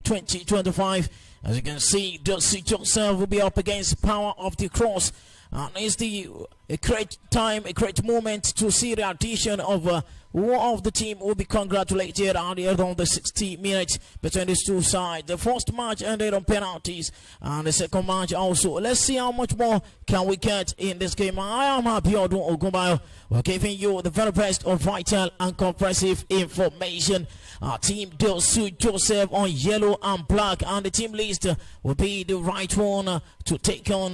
2025. As you can see, Dosu Joseph will be up against Power of the Cross. And it's a great time, a great moment to see the addition of one of the team will be congratulated at the end of the 60 minutes between these two sides. The first match ended on penalties, and the second match also. Let's see how much more can we get in this game. I am Abiodun Ogunbayo. We're giving you the very best of vital and comprehensive information. Our team Dosu Joseph on yellow and black, and the team list will be the right one to take on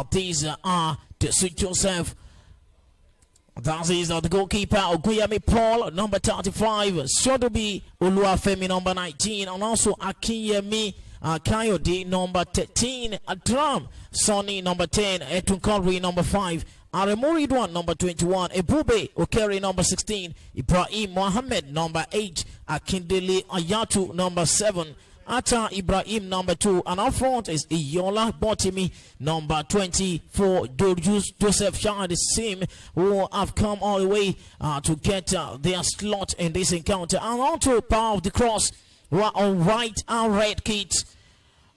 these Dosu Joseph. That is the goalkeeper Oguyemi Paul, number 35, Sodobi Oluwafemi, number 19, and also Akinyemi Kayode, number 13, Adram Sonny, number 10, Etun Conry, number 5, Aremuridwan, number 21, Ebube Okere, number 16, Ibrahim Mohammed, number 8, Akindele Ayatu, number 7, Atta Ibrahim, number 2, and up front is Iyola Botimi, number 24. Joseph Shah, the same, who have come all the way to get their slot in this encounter. And on to Power of the Cross, who are on white and red kits.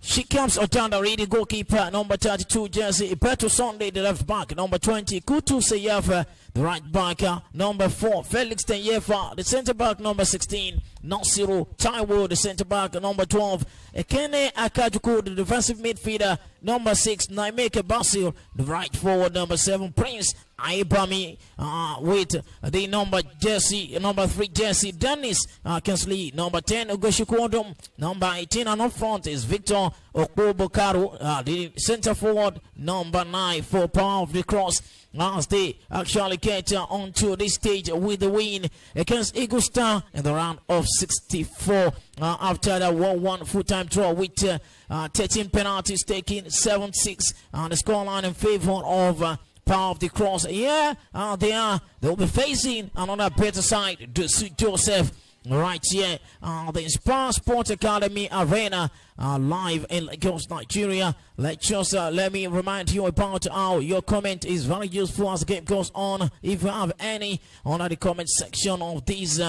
She comes Otandari, the goalkeeper, number 32, jersey. Ibeto Sunday, the left back, number 20. Kutu Seyefa, the right back, number 4. Felix Tenyefa, the centre back, number 16. Nasiru Taiwo, the centre back, number 12. Ekene Akajuku, the defensive midfielder, number 6. Naimeke Basil, the right forward, number 7. Prince Aibami with the number 3 jersey. Dennis Kinsley, number 10. Ugoshikodum, number 18. And up front is Victor Okpobokaru, the centre forward, number 9 for Power of the Cross. As they actually get onto this stage with the win against Eagle Star in the round of 64 after the 1-1 full-time draw with 13 penalties taken, 7-6 on the scoreline in favor of Power of the Cross. Yeah, they'll be facing another better side, Dosu Joseph, right here. The Inspire Sports Academy Arena live in Lagos, Nigeria. Let me remind you about how your comment is very useful as the game goes on. If you have any under the comment section of these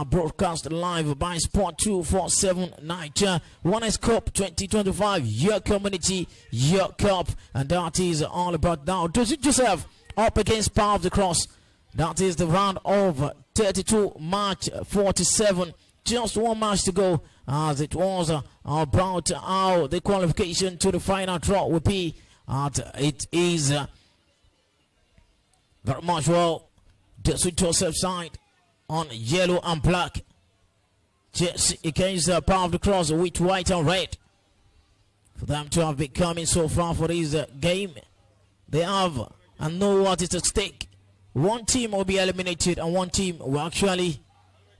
broadcast live by Sport 247 Niger, Winners Cup 2025, your community, your cup, and that is all about now. Dosu Joseph up against Power of the Cross. That is the round of 32, March 47. Just one match to go, as it was about how the qualification to the final draw would be. It is very much well Dosu Joseph side on yellow and black. Just against Power of the Cross with white and red. For them to have been coming so far for this game, they have and know what is at stake. One team will be eliminated and one team will actually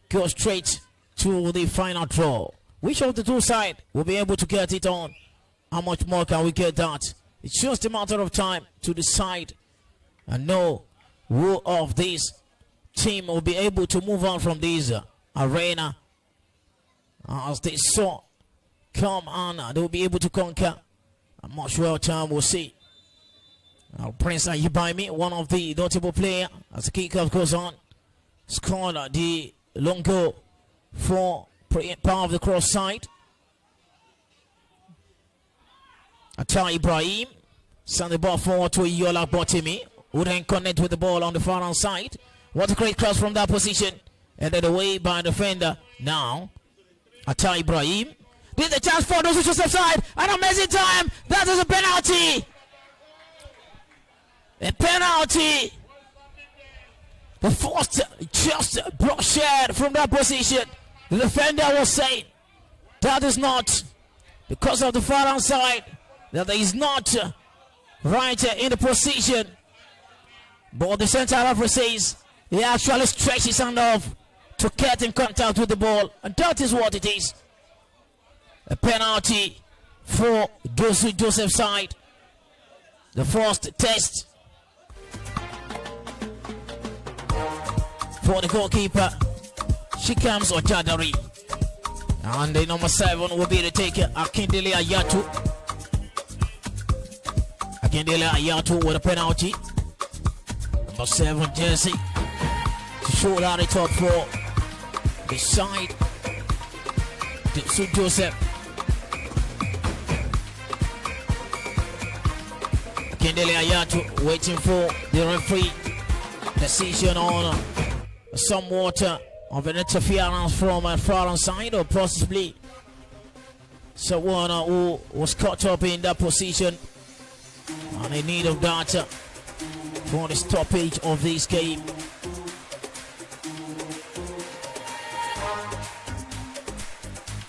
go straight to the final draw. Which of the two sides will be able to get it on? How much more can we get that? It's just a matter of time to decide and know who of this team will be able to move on from this arena as they saw come on. They will be able to conquer. I'm not sure time we'll see. Prince Ayibami, one of the notable players, as the kickoff goes on, scored the long goal for Power of the Cross side. Atta Ibrahim send the ball forward to Yola Botimi, who then connect with the ball on the far hand side. What a great cross from that position, ended away by the defender. Now Atta Ibrahim, did the chance for Dosu Joseph side, and amazing time. That is a penalty. A penalty. The first just brushed from that position. The defender was saying that is not because of the far hand side, that is not right in the position. But the center referee says he actually stretched his hand off to get in contact with the ball, and that is what it is. A penalty for Dosu Joseph side. The first test for the goalkeeper, Shikams Ojadari. And the number 7 will be the taker, Akindele Ayatu. Akindele Ayatu with a penalty. Number 7 jersey to show that it's up for the side. Dosu Joseph. Akindele Ayatu waiting for the referee decision on somewhat of an interference from a foreign side, or possibly someone who was caught up in that position and in need of that for the stoppage of this game.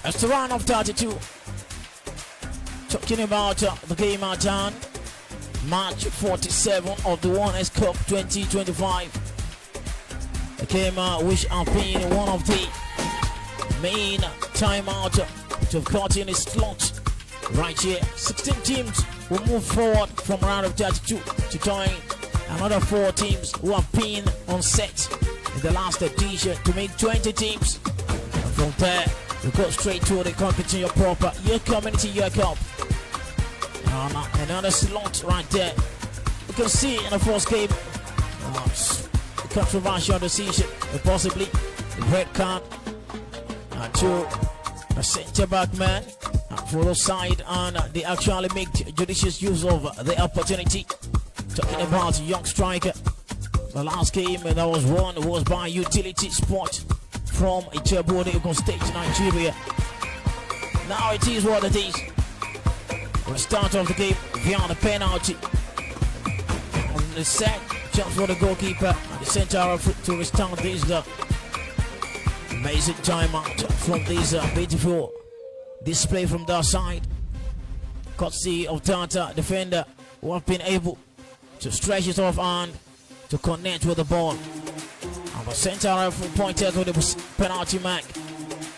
That's the round of 32. Talking about the game at hand, March 47 of the Winners' Cup 2025. A game which have been one of the main timeout to have caught in a slot right here. 16 teams will move forward from round of 32 to join another 4 teams who have been on set in the last edition to make 20 teams. And from there, we go straight to the competition proper Year Community Year Cup. Another slot right there. You can see in the first game, the controversial decision, possibly the red card to a centre back man for the side, and they actually make judicious use of the opportunity. Talking about young striker, the last game that was won was by Utility Sport from Ijebu, Ogun State, Nigeria. Now it is what it is. The start of the game beyond the penalty. On the set, chance for the goalkeeper and the centre to restart this amazing timeout from this beautiful display from that side. Courtesy of Tata defender who have been able to stretch it off and to connect with the ball. And the centre pointed to the penalty mark.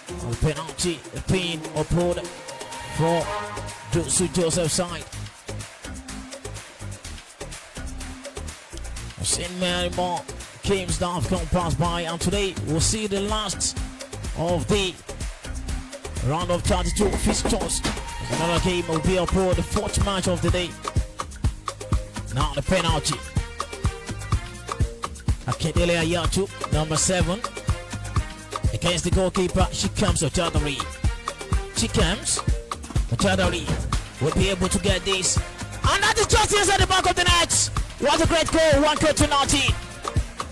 And the penalty being uploaded for Dosu Joseph side. I've seen many more games that have come past by, and today we'll see the last of the round of 32 fixtures. Another game will be uploaded, the 4th match of the day. Now the penalty. Akindele Ayatu, number 7, against the goalkeeper. She comes to Tadari. She comes. Tadari will be able to get this. And that is just inside the back of the net. What a great goal, 1 goal to nothing.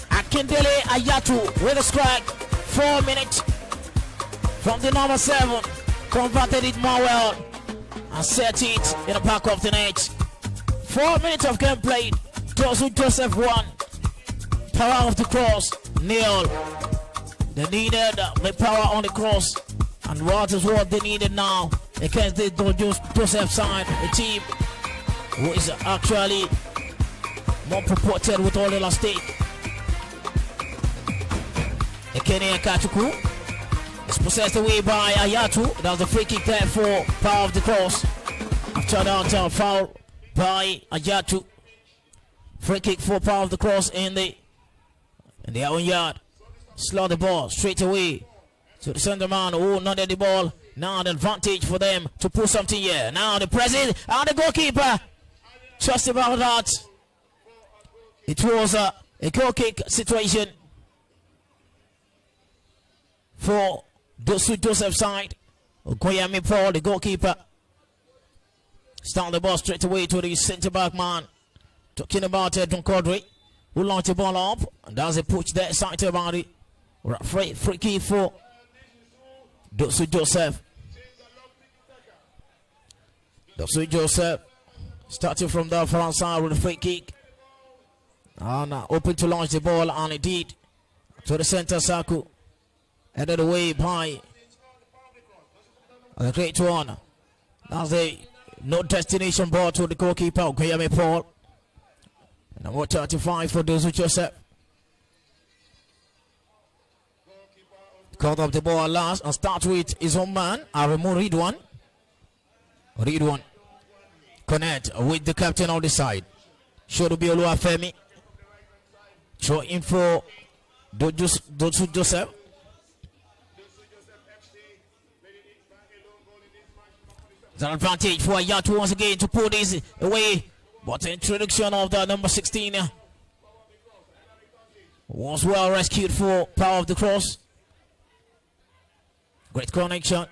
Akindele Ayatu with a strike. 4 minutes from the number 7. Converted it more well and set it in the back of the net. 4 minutes of game played. Dosu Joseph 1. Power of the cross, 0. They needed the power on the cross, and what is what they needed now against the Joseph side, a team who is actually more purported with all the stake. Ekene Kachuku is possessed away by Ayatu. That's the free kick there for power of the cross. After that foul by Ayatu. Free kick for power of the cross in their own yard. Slot the ball straight away to the center man who nodded the ball. Now the advantage for them to pull something here. Now the president and the goalkeeper. Just about that. It was a goal kick situation for Dosu Joseph side. Okoyami Paul, the goalkeeper, start the ball straight away to the center back man. Talking about Edwin Cordray, who launched the ball up, and that's a push there side about it. Free kick for Dosu Joseph. Dosu Joseph starting from the front side with a free kick. And open to launch the ball, and indeed to the center circle. Headed away by a great one. That's a no destination ball to the goalkeeper, Okoyami Paul. Number 35 for Dosu Joseph. Caught up the ball last and start with his own man, Aremu Ridwan. Ridwan connect with the captain on the side. Shorubi Oluwafemi. Throw in for Dosu Joseph. It's an advantage for Ayatu once again to pull this away. But the introduction of the number 16 was well rescued for power of the cross. Great connection.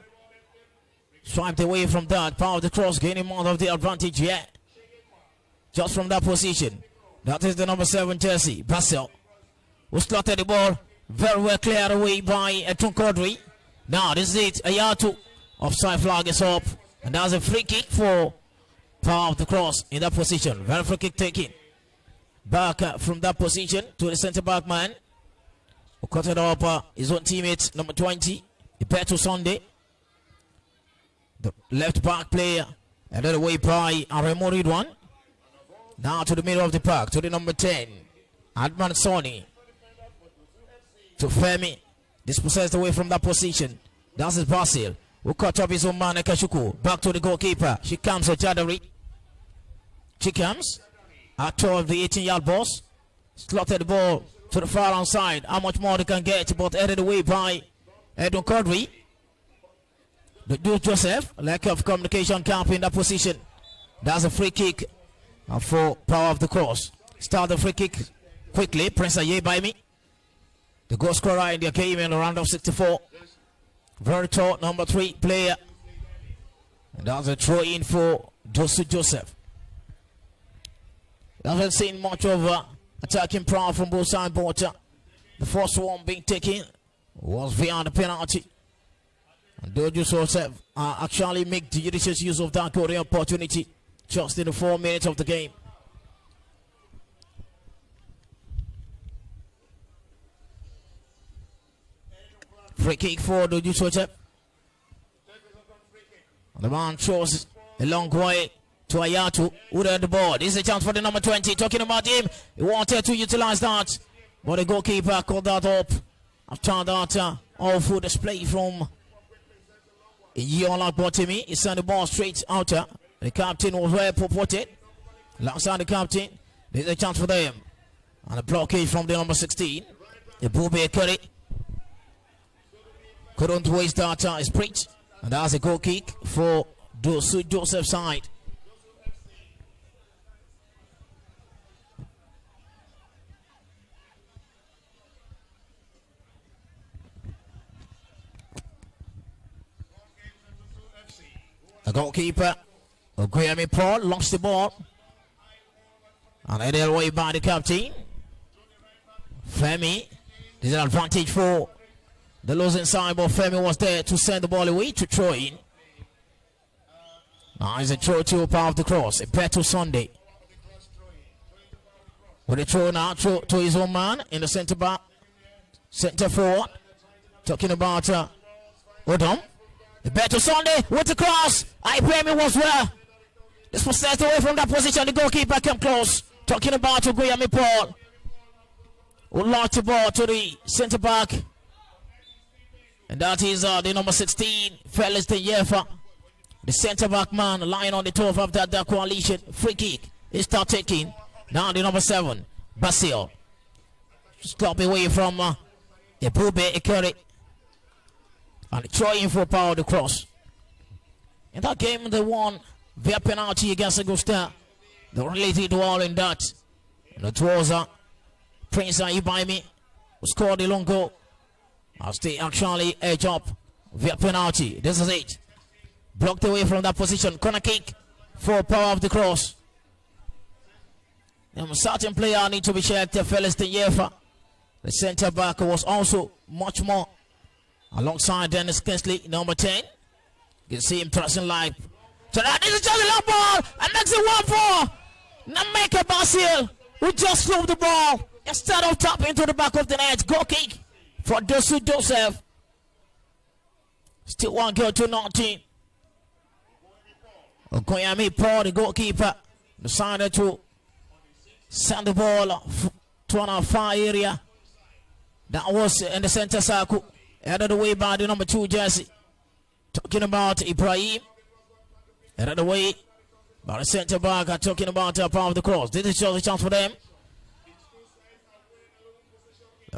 Swiped away from that. Power of the cross gaining more of the advantage yet. just from that position. That is the number 7 jersey, Basil, who slotted the ball very well cleared away by Edron Kodri. Now this is it, Ayatu. Offside flag is up, and that's a free kick for Power of the Cross in that position. Very free kick taken. Back from that position to the centre back man, who cut it up his own teammate, number 20, Ibeto Sunday. The left back player, and then away by Aremo Ridwan. Now to the middle of the park, to the number 10, Adman Soni. To Femi, dispossessed away from that position. That's his Basil, who cut up his own man, Ekashuku. Back to the goalkeeper. She comes at Jadari. She comes out of the 18-yard box. Slotted the ball to the far outside. How much more they can get, but headed away by Edwin Kodri. The dude Joseph, lack of communication camp in that position. That's a free kick for Power of the Cross. Start the free kick quickly. Prince Aye by me. The goal scorer in the game in the round of 64. Very tall, number 3 player. And that's a throw in for Dosu Joseph. I haven't seen much of attacking power from both sides, but the first one being taken was via the penalty. And Dosu Joseph actually make the judicious use of that golden opportunity just in the 4 minutes of the game. Free kick for Dosu Joseph. The man throws a long way to Ayatu, who had the ball. This is a chance for the number 20. Talking about him, he wanted to utilize that, but the goalkeeper called that up after that awful display from Yola Botimi. He sent the ball straight out. The captain was well purported. Alongside the captain, there's a chance for them. And a blockage from the number 16. The Bube Curry couldn't waste that sprint. And that's a goal kick for Dosu Joseph's side. The goalkeeper, Oguyemi Paul, lost the ball. And headed away by the captain. Femi, this is an advantage for the losing side, but Femi was there to send the ball away to throw in. Now it's a throw to Power of the Cross, a Beto Sunday. With a throw now to his own man in the centre back, centre forward. Talking about Odom. The Beto Sunday with the cross. Femi was well. This was set away from that position. The goalkeeper came close. Talking about Oguyemi Paul, who launched the ball to the centre back. And that is the number 16, Felix de Yefa, the centre back man lying on the top of that coalition. Free kick is start taking. Now the number 7, Basil. Stop away from Ebube Ekere. And trying for Power of the Cross. In that game, they won via penalty against Augusta. They related to all in that. And it was Prince Ibaimi who scored the long goal. As they actually edge up via penalty. This is it. Blocked away from that position. Corner kick for Power of the Cross. A certain player need to be checked. Felix de Yefa, the centre back, was also much more alongside Dennis Kinsley, number 10. You can see him pressing live. So that is just a long ball. And makes it 1-4. Nameka Basil, who just threw the ball instead of tapping to the back of the net. Goal kick for Dosu Joseph. Still 1 goal to 19. Okoyami Paul, the goalkeeper, decided to send the ball to an far area. That was in the center circle. Headed away by the number 2 jersey. Talking about Ibrahim. Headed away by the center back. Talking about Power of the Cross. This is just a chance for them.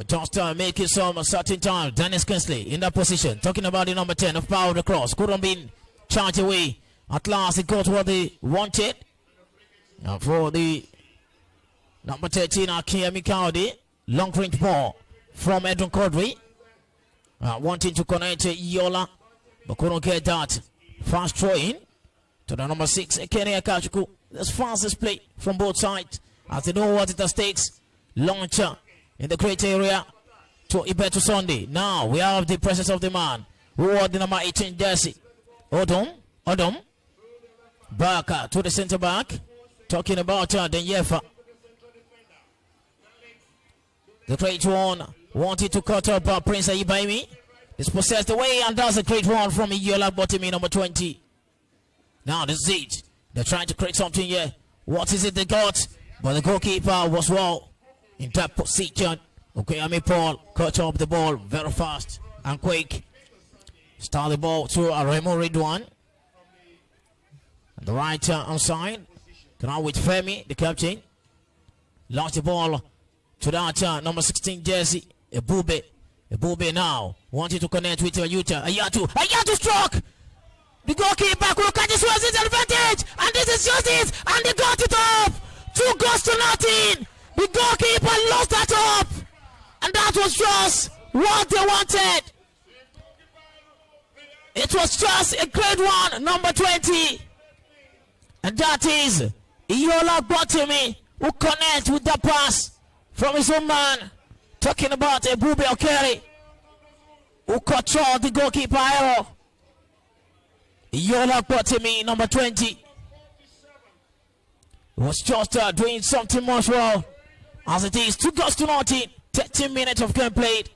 Just making some certain time. Dennis Kinsley in that position. Talking about the number 10 of Power of the Cross. Couldn't be charged away. At last it got what they wanted. For the number 13, Akiyemi Kaudi. Long range ball from Edwin Kodri. Wanting to connect Yola, but couldn't get that. Fast throw in to the number 6, Ekene Akachuku. This fastest play from both sides as they know what it takes. Launcher in the great area to Ibeto Sunday. Now we have the presence of the man who wore the number 18 jersey. Odom. Barker to the center back. Talking about Denyefa. The great one wanted to cut up Prince Ibaimi. It's possessed away and does a great one from Iyola Botimi, number 20. Now this is it. They're trying to create something here. What is it they got? But the goalkeeper was well in that position. Okay, Paul cut up the ball very fast and quick. Start the ball to Remo Ridwan. On the right hand side. Now with Femi, the captain. Launch the ball to that number 16 jersey. Ebube now wanted to connect with Ayuta. Ayatu struck. The goalkeeper could catch his advantage. And this is just it. And they got it up. 2 goals to nothing. The goalkeeper lost that up. And that was just what they wanted. It was just a great one, number 20. And that is Iyola Botimi, who connects with the pass from his own man. Talking about Ebube Okere, who controlled the goalkeeper error. Iyola Botimi, number 20. Was just doing something much well. As it is, 2 goals to nothing. 13 minutes of game played.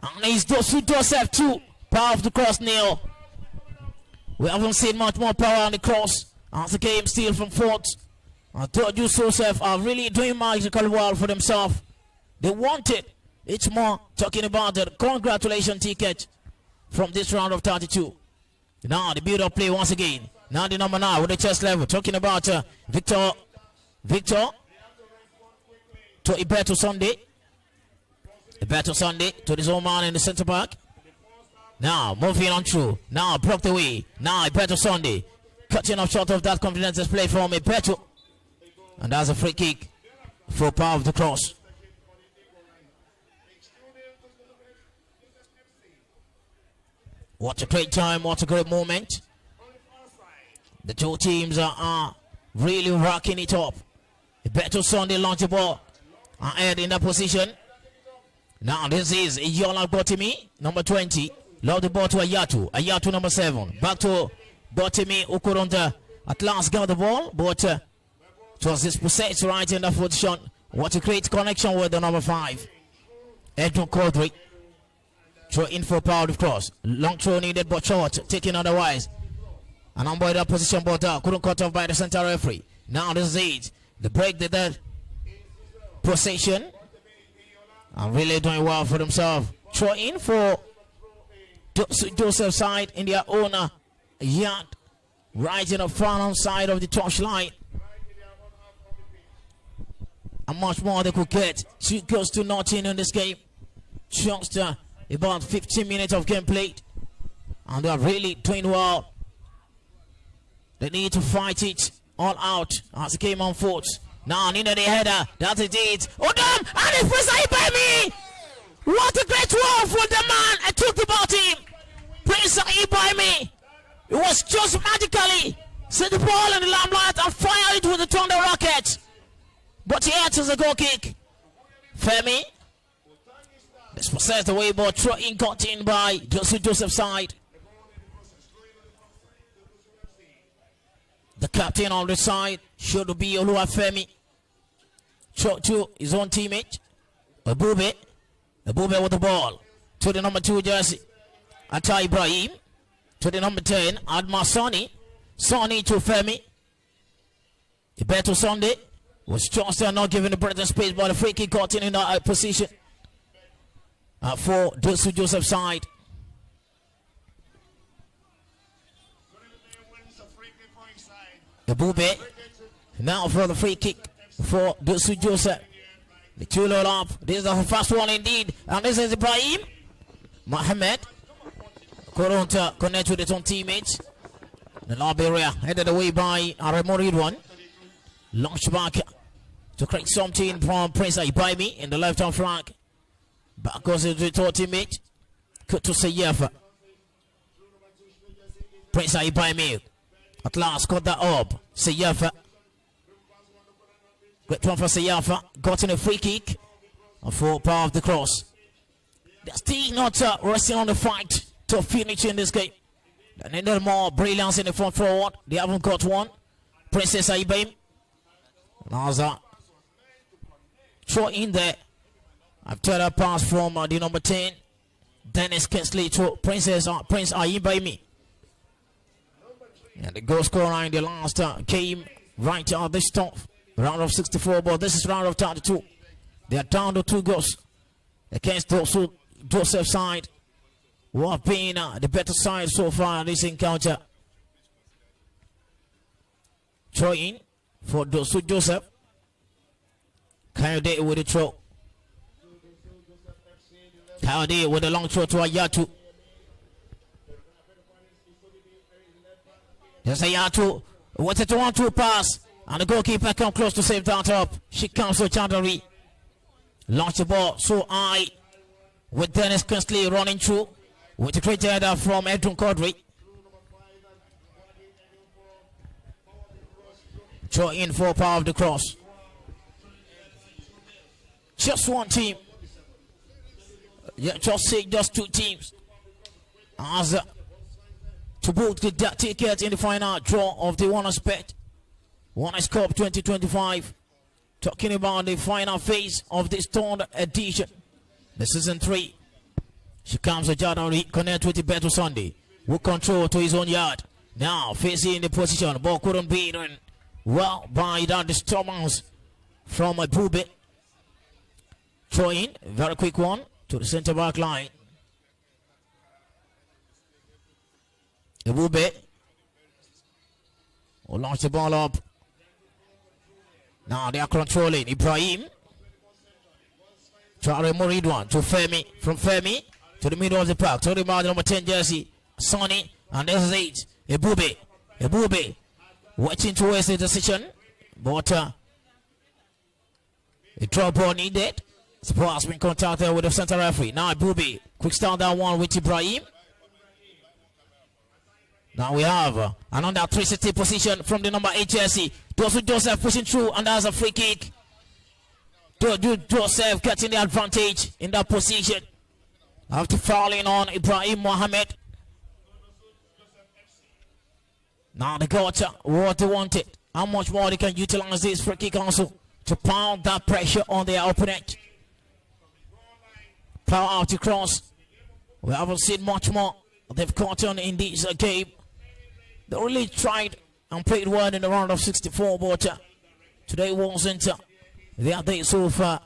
And it's Dosu Joseph 2. Power of the cross nil. We haven't seen much more power on the cross. As the game still from 4th. And Dosu Joseph are really doing magical well for themselves. They want it. It's more talking about the congratulation ticket from this round of 32. Now the build-up play once again. Now the number 9 with the chest level. Talking about Victor to Ibeto Sunday. Ibeto Sunday to his own man in the center back. Now moving on through. Now blocked away. Now Ibeto Sunday. Cutting off short of that confidence display from Ibeto. And that's a free kick for power of the cross. What a great time, what a great moment. The two teams are really rocking it up. Ibeto Sunday launch the ball. Ahead in that position. Now this is Iyola Botimi, number 20. Load the ball to Ayatu. Ayatu number 7. Back to Botimi, who couldn't at last got the ball. But it was dispossessed right in that position. What a great connection with the number 5. Edwin Cordry. Throw in for power of cross. Long throw needed but short. Taken otherwise. And on by that position but couldn't cut off by the center referee. Now this is it. The break did that possession. And really doing well for themselves. Throw in for Joseph side in their own yard. Right in the front side of the touch line. And much more they could get. 2 goals to nothing in this game. Just about 15 minutes of game played. And they are really doing well. They need to fight it all out as the game unfolds. Now into the header. That's it. Odom! And it's Prince by me! What a great one for the man! I talked about him. Prince by me. It was just magically set the ball in the limelight and fire it with the thunder rocket. But yet is a goal kick. Femi. Dispossessed away, but throw in got in by Joseph's side. The captain on the side should be Oluwafemi. Throw to his own teammate. Ebube with the ball. To the number 2 jersey. Ata Ibrahim. To the number 10. Adma Sani. Sani to Femi. Ibeto Sunday was just not giving the breath and space, but the free kick got in that position. For Dosu Joseph side. Ebube now for the free kick for Dosu Joseph. The 2 load up. This is the first one indeed. And this is Ibrahim Mohamed. Couldn't connect with his own teammates. The lob area headed away by Remo Ridwan. Launch back to create something from Prince Ibaimi in the left hand flank. Back goes his third teammate. Cut to Seyefa. Prince Ibaimi at last got that up. Seyefa. Great one for Sayafa. Got in a free kick for power of the cross. They're still not resting on the fight to finish in this game. They need more brilliance in the front forward. They haven't got one. Princess Aibem. Naza. Throw in there. After that pass from the number 10. Dennis Kinsley to Prince Aibem. And the goal scorer in the last game right at this top. Round of 64, but this is round of 32. They are down to 2 goals against Dosu Joseph side, who have been the better side so far in this encounter. Throw in for Dosu Joseph. Kayode with the throw. Kayode with a long throw to Ayatu. There's Ayatu. What's it 1-2 pass? And the goalkeeper comes close to save that up. She comes to Chandari. Launch the ball so high with Dennis Kinsley running through with a great header from Edwin Codry. Throw in for power of the cross. Just one team. Yeah, just 2 teams. As to both get that ticket in the final draw of the Winners' Bet. Winners' Cup 2025. Talking about the final phase of this third edition. The season 3. She comes to Jadari, connect with the Beto Sunday. With control to his own yard. Now facing the position. Ball couldn't be done well by that disturbance from Bube. Throw in, very quick one to the center back line. Bube will launch the ball up. Now they are controlling. Ibrahim. Charlie Moridwan to Femi. From Femi to the middle of the park. To the number 10 jersey. Sonny. And this is 8. Ebube. Watching towards the decision. But a draw ball needed. Support has been contacted with the center referee. Now Ebube. Quick start that one with Ibrahim. Now we have another 360 position from the number 8 jersey. Dosu Joseph pushing through, and that's a free kick. Joseph getting the advantage in that position after fouling on Ibrahim Mohammed. Now they got what they wanted. How much more they can utilize this free kick also to pound that pressure on their opponent. Power out across. We haven't seen much more they've caught on in this game. They really tried and played well in the round of 64, but today wasn't their day so far.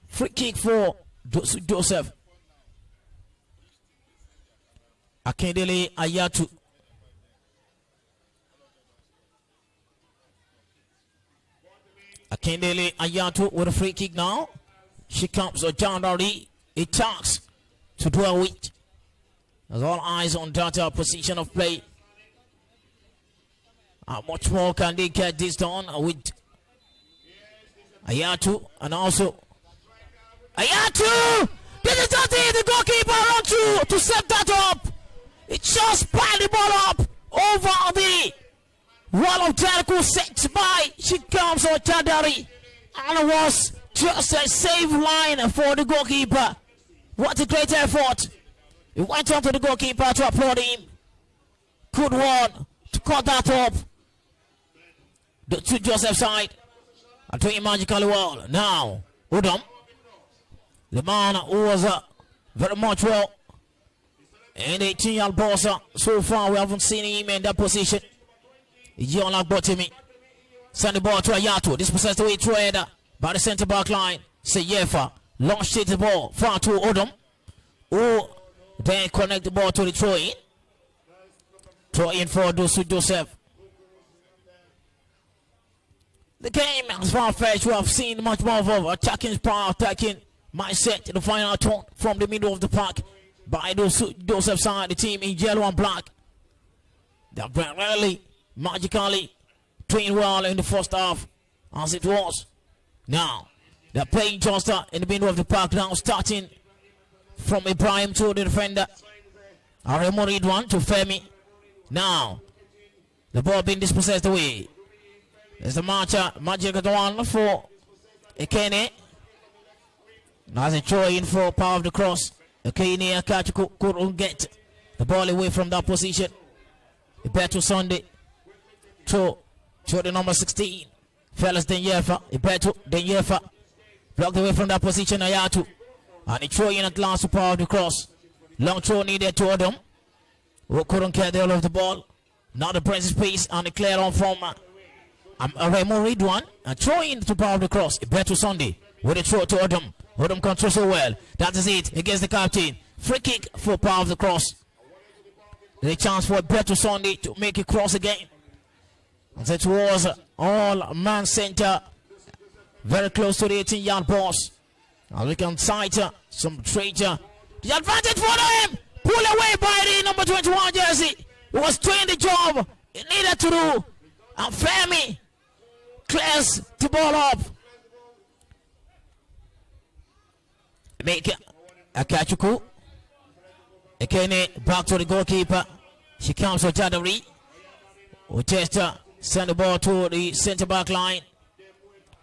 Free kick for Joseph. Akindele Ayatu. Akindele Ayatu with a free kick now. She comes to John Dari. It talks to dwell with. There's all eyes on that position of play. How much more can they get this done with Ayatu? And also Ayatu! This is not it. The goalkeeper run through to set that up. It just piled the ball up over the wall of Jericho, set by she comes on Chadari. And it was just a save line for the goalkeeper. What a great effort. He went on to the goalkeeper to applaud him. Good one to cut that up. To Joseph's side. And doing magically well. Now, Udom. The man who was very much well in the 18-year-old boss. So far, we haven't seen him in that position. John Botimi. Send the ball to Ayatu. This possessed away through header by the center back line. Seyefa. Launched the ball far to Udom. Who then connect the ball to the throw in. Throw in for Dosu Joseph. The game is far-fetched. We have seen much more of attacking power, attacking mindset in the final turn from the middle of the park by Joseph side, the team in yellow and black. They have really magically playing well in the first half as it was. Now, they're playing just in the middle of the park now, starting from Ibrahim to the defender. Aremo Ridwan to Femi. Now, the ball being dispossessed away. There's the magic one for Ekene. Now a throw in for power of the cross. Ekene Akachuku couldn't get the ball away from that position. Ibeto Sunday. Throw the number 16. Fellas Denyefa. Ibeto Denyefa. Blocked away from that position. Ayatu. And he throw in at last to power of the cross. Long throw needed to Odom, who couldn't get the all of the ball. Now the press space and the clear on from Remo Ridwan. And throw in to power of the cross. Ibeto Sunday with a throw to Odom. Odom controls so well. That is it against the captain. Free kick for power of the cross. The chance for Ibeto Sunday to make a cross again. And it was all man center. Very close to the 18-yard box. Now we can sight some traitor. The advantage for him. Pull away by the number 21 jersey. He was doing the job he needed to do. And Femi clears the ball up. Make Akachuku. Ekene back to the goalkeeper. She comes for Jadari. Uchester send the ball to the center back line.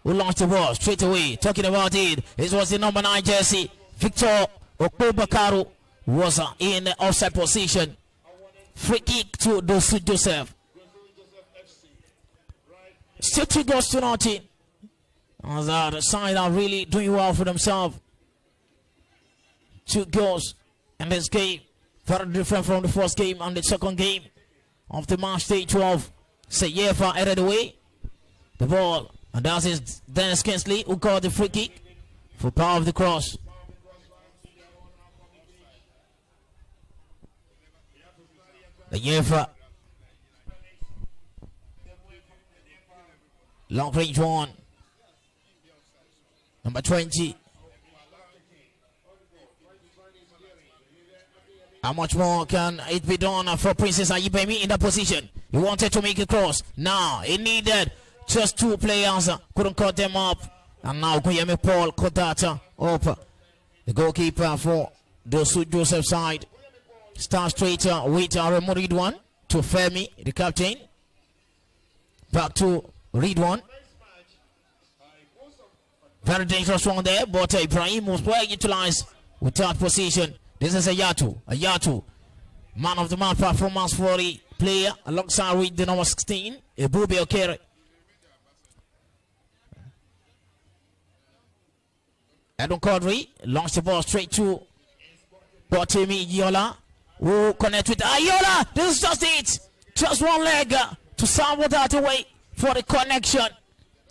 Who launched the ball straight away. Talking about it. This was the number 9 jersey. Victor Okobakaru was in the offside position. Free kick to Dosu Joseph. Still 2 goals to nothing. As the side are really doing well for themselves. 2 goals in this game. Very different from the first game and the second game of the match day 12. Seyefa headed away. The ball. And that is Dennis Kinsley who got the free kick for power of the cross. The Yefa. Long range one. Number 20. How much more can it be done for Princess Ayibemi in that position? He wanted to make a cross. Now he needed just 2 players. Couldn't cut them up. And now Kuyemi Paul cut that up. The goalkeeper for Dosu Joseph side. Start straight with Remo Ridwan to Femi, the captain. Back to Ridwan. Very dangerous one there, but Ibrahim was well utilized with that position. This is Ayatu, man of the match performance for the player alongside with the number 16, Ebube Okere. Edon Kodri launched the ball straight to Botemi Yola, who connect with Ayola. This is just it. Just one leg to sandwich that away for the connection.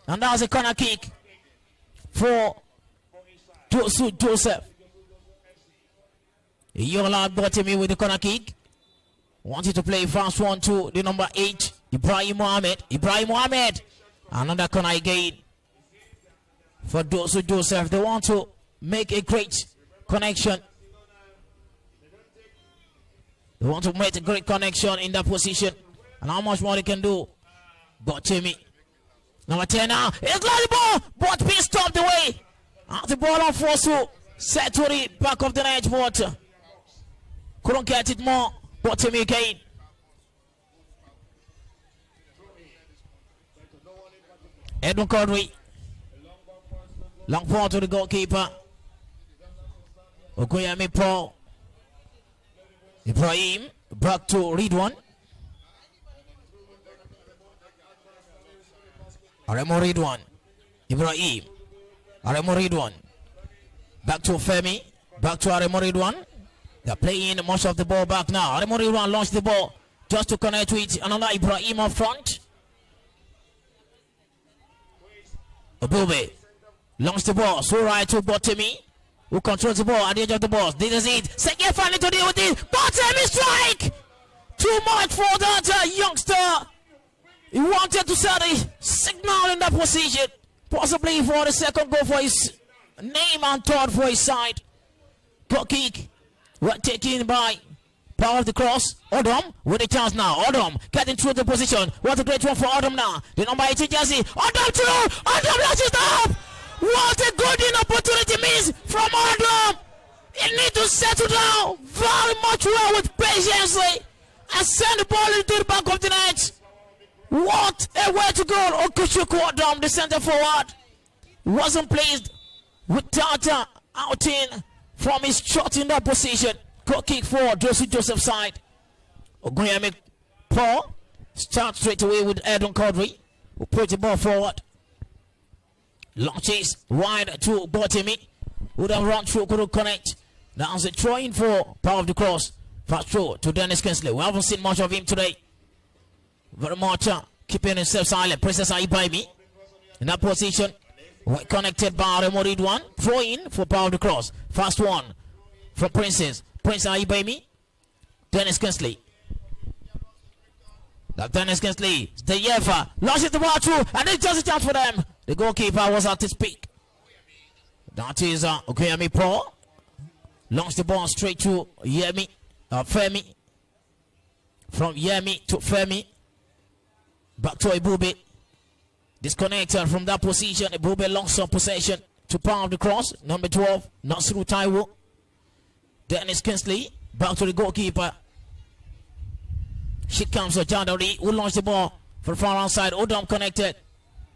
And that was a corner kick for Dosu Joseph. Yola Botemi with the corner kick. Wanted to play fast one to the number 8, Ibrahim Mohamed. Another corner again for Dosu Joseph. They want to make a great connection. They want to make a great connection in that position. And how much more they can do. But Timmy. Number 10 now. It's the ball. But being stopped away. Out the ball on Fosu. Set to the back of the net. But couldn't get it more. But Timmy again. Edwin Cordry. Long ball to the goalkeeper. Okoyemi Paul. Ibrahim. Back to Ridwan. Remo Ridwan. Ibrahim. Remo Ridwan. Back to Femi. Back to Remo Ridwan. They're playing most of the ball back now. Remo Ridwan launched the ball just to connect with another Ibrahim up front. Obube launched the ball. So right to Botemi, who controls the ball at the edge of the box. This is it. Second finally to deal with it. Botemi strike! Too much for that youngster. He wanted to set a signal in that position. Possibly for the second goal for his name and third for his side. Goal kick. Well taken by power of the cross. Odom with a chance now. Odom getting through the position. What a great one for Odom now. The number 18 jersey. Odom through. Odom launches up. What a good opportunity means from Odom. He needs to settle down very much well with patience and send the ball into the back of the net. What a way to go. Okuchuku Odom, the center forward. wasn't placed with Tata out in from his shot in that position. Goal kick for Dosu Joseph side. Ogunyemi Paul starts straight away with Edon Codry, who put the ball forward. Long chase wide to Botemi. Would have run through, couldn't connect. Now a throw in for Power of the Cross. Fast throw to Dennis Kinsley. We haven't seen much of him today. Very much keeping himself silent. Princess Aibaimi in that position. Connected by Remorid one. Throw in for Power of the Cross. Fast one for Princess. Princess Aibaimi. Dennis Kinsley. That Dennis Kinsley. The Yefa. Launches the ball through. And it's just a chance for them. The goalkeeper was at his peak. That is Okeyemi Paul. Launched the ball straight to Femi. From Yemi to Femi. Back to Ibube. Disconnected from that position. Ibube long some possession to Power of the Cross. Number 12. Nasru Taiwo. Dennis Kinsley. Back to the goalkeeper. She comes to Jandari, who launched the ball for the far outside. Odom connected.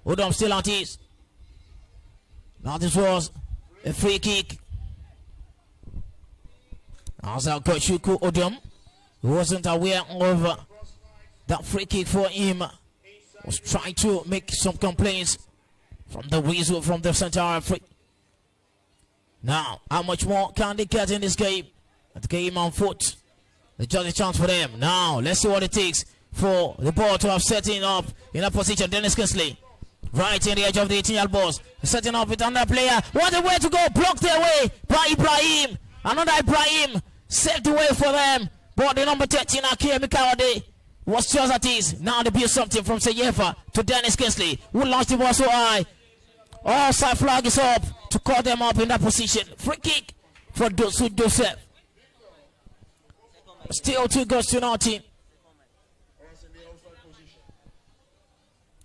Odom still at ease. Now this was a free kick. As our coach Shuku Odom, who wasn't aware of that free kick for him, was trying to make some complaints from the whistle from the center referee. Now, how much more can they get in this game? The game on foot. It's just a chance for them. Now, let's see what it takes for the ball to have setting up in that position. Dennis Kinsley, right in the edge of the 18-yard box. Setting up with another player. What a way to go. Blocked their way by Ibrahim. Another Ibrahim saved the way for them. But the number 13, Akemi Kawade, was just at ease. Now they build something from Seyefa to Dennis Kinsley, who launched the ball so high. Offside flag is up to call them up in that position. Free kick for Dosu Joseph. Still 2 goals to nothing.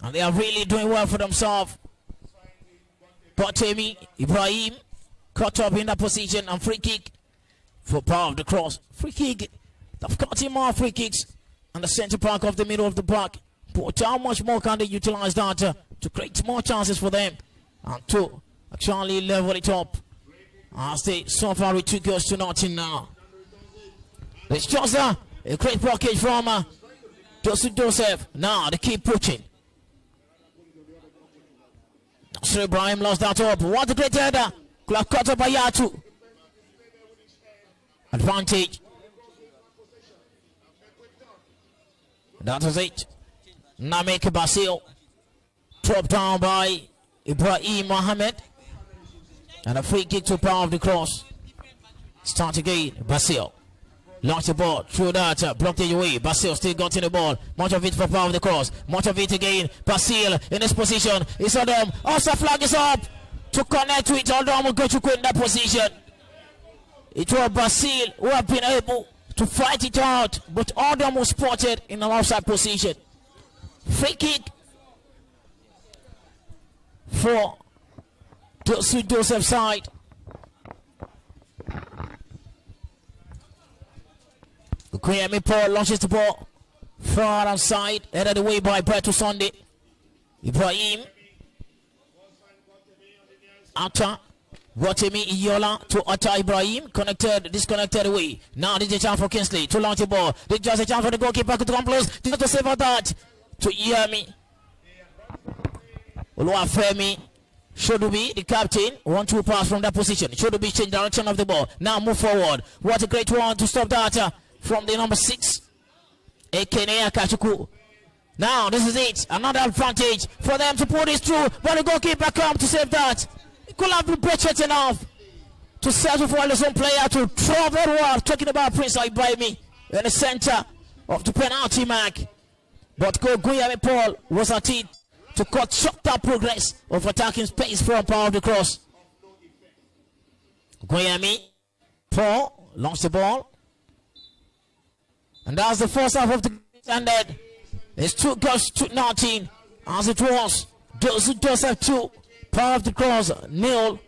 And they are really doing well for themselves. Botemi, Ibrahim, caught up in that position, and free kick for Power of the Cross. Free kick. They've got him more free kicks on the center park of the middle of the park. But how much more can they utilize that to create more chances for them and to actually level it up? As they so far with 2 goals to nothing now. It's just a great blockage from Dosu Joseph. Now they keep pushing. Sir Ibrahim lost that up. What a great header. Caught up by Yatu. Advantage. That is it. Namek Basil. Dropped down by Ibrahim Mohammed. And a free kick to Power of the Cross. Start again. Basil. Launch the ball through that, blocked it away. Basil still got in the ball. Much of it for Power of the Cross. Much of it again. Basil in this position. It's Odom. Also flag is up to connect with Odom. Will go to quit in that position. It was Basil who have been able to fight it out, but Odom was spotted in an outside position. Free kick for Dosu Joseph's side. Kwame Paul launches the ball far outside, headed away by Berto Sunday. Ibrahim Atta Rotimi Iyola to Atta Ibrahim, disconnected away. Now this is a chance for Kinsley to launch the ball. This is just a chance for the goalkeeper to come close. This is to save that to Yemi. Oluwafemi Shodubi, the captain, 1-2 pass from that position. Shodubi change direction of the ball. Now move forward. What a great one to stop that from the number 6, Ekene Akachuku. Now this is it. Another advantage for them to pull this through. But the goalkeeper come to save that. It could have been patient enough to settle for his own player to throw very well. Talking about Prince Ibrahim in the center of the penalty mark. But Guillermo Paul was at it to cut short that progress of attacking space from Power of the Cross. Guillermo Paul launched the ball. And that's the first half of the game ended. It's 2 goals to nothing as it was. Dosu Joseph 2, Power of the Cross 0.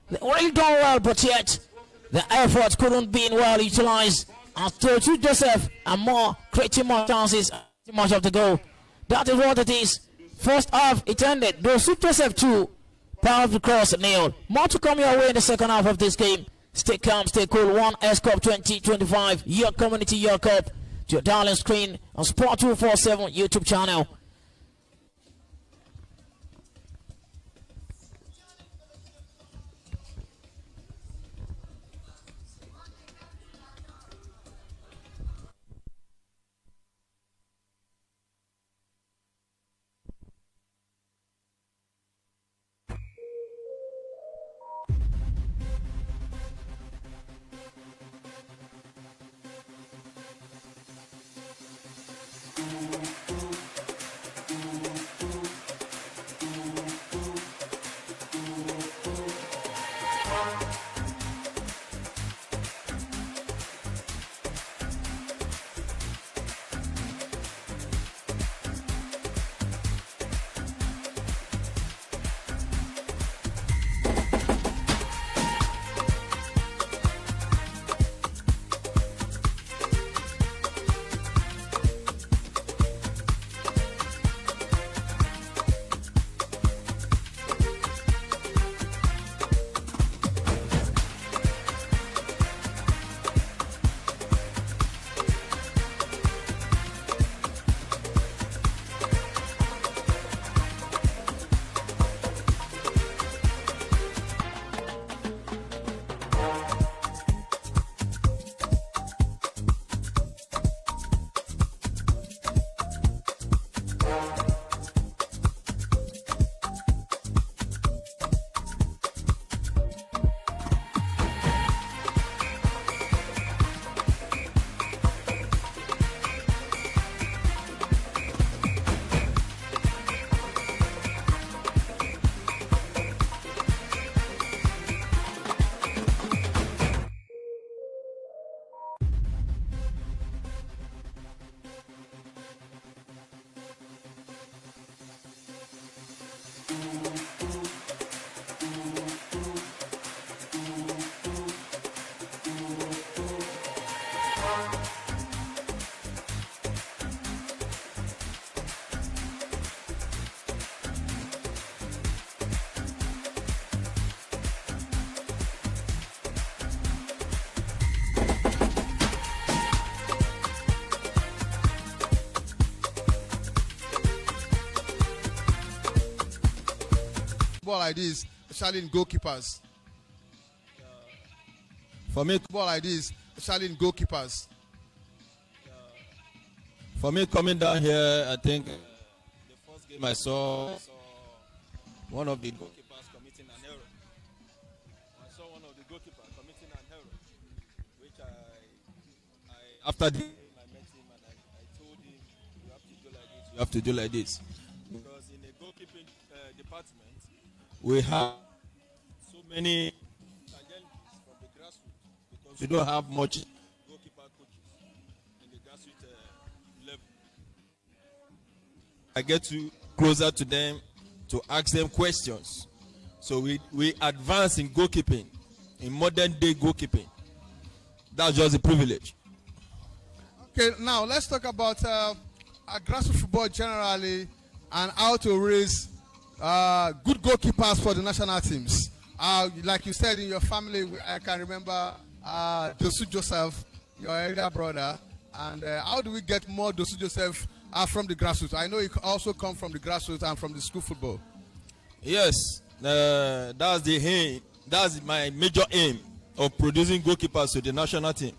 They already done well, but yet the effort couldn't be well utilized. As Dosu Joseph and more creating more chances, much of the goal. That is what it is. First half it ended. Dosu Joseph 2, Power of the Cross, nil. More to come your way in the second half of this game. Stay calm, stay cool. 1 S Cup 2025, your community, your cup. To your darling screen on Sport 247 YouTube channel. Ball like this, especially in goalkeepers. For me, Ball like this, especially in goalkeepers. for me coming down here, I think the first game I saw one of the goalkeepers committing an error. I saw one of the goalkeepers committing an error, which I after the game I met him and I told him you have to do like this, you have to do like this, because in the goalkeeping department we have so many challenges from the grassroots because we don't have much goalkeeper coaches in the grassroots level. I get to closer to them to ask them questions. So we advance in goalkeeping, in modern day goalkeeping. That's just a privilege. Okay, now let's talk about grassroots football generally and how to raise good goalkeepers for the national teams. Like you said in your family, I can remember Dosu Joseph, your elder brother. And how do we get more Dosu Joseph from the grassroots? I know you also come from the grassroots and from the school football. Yes, that's the aim. That's my major aim of producing goalkeepers to the national team.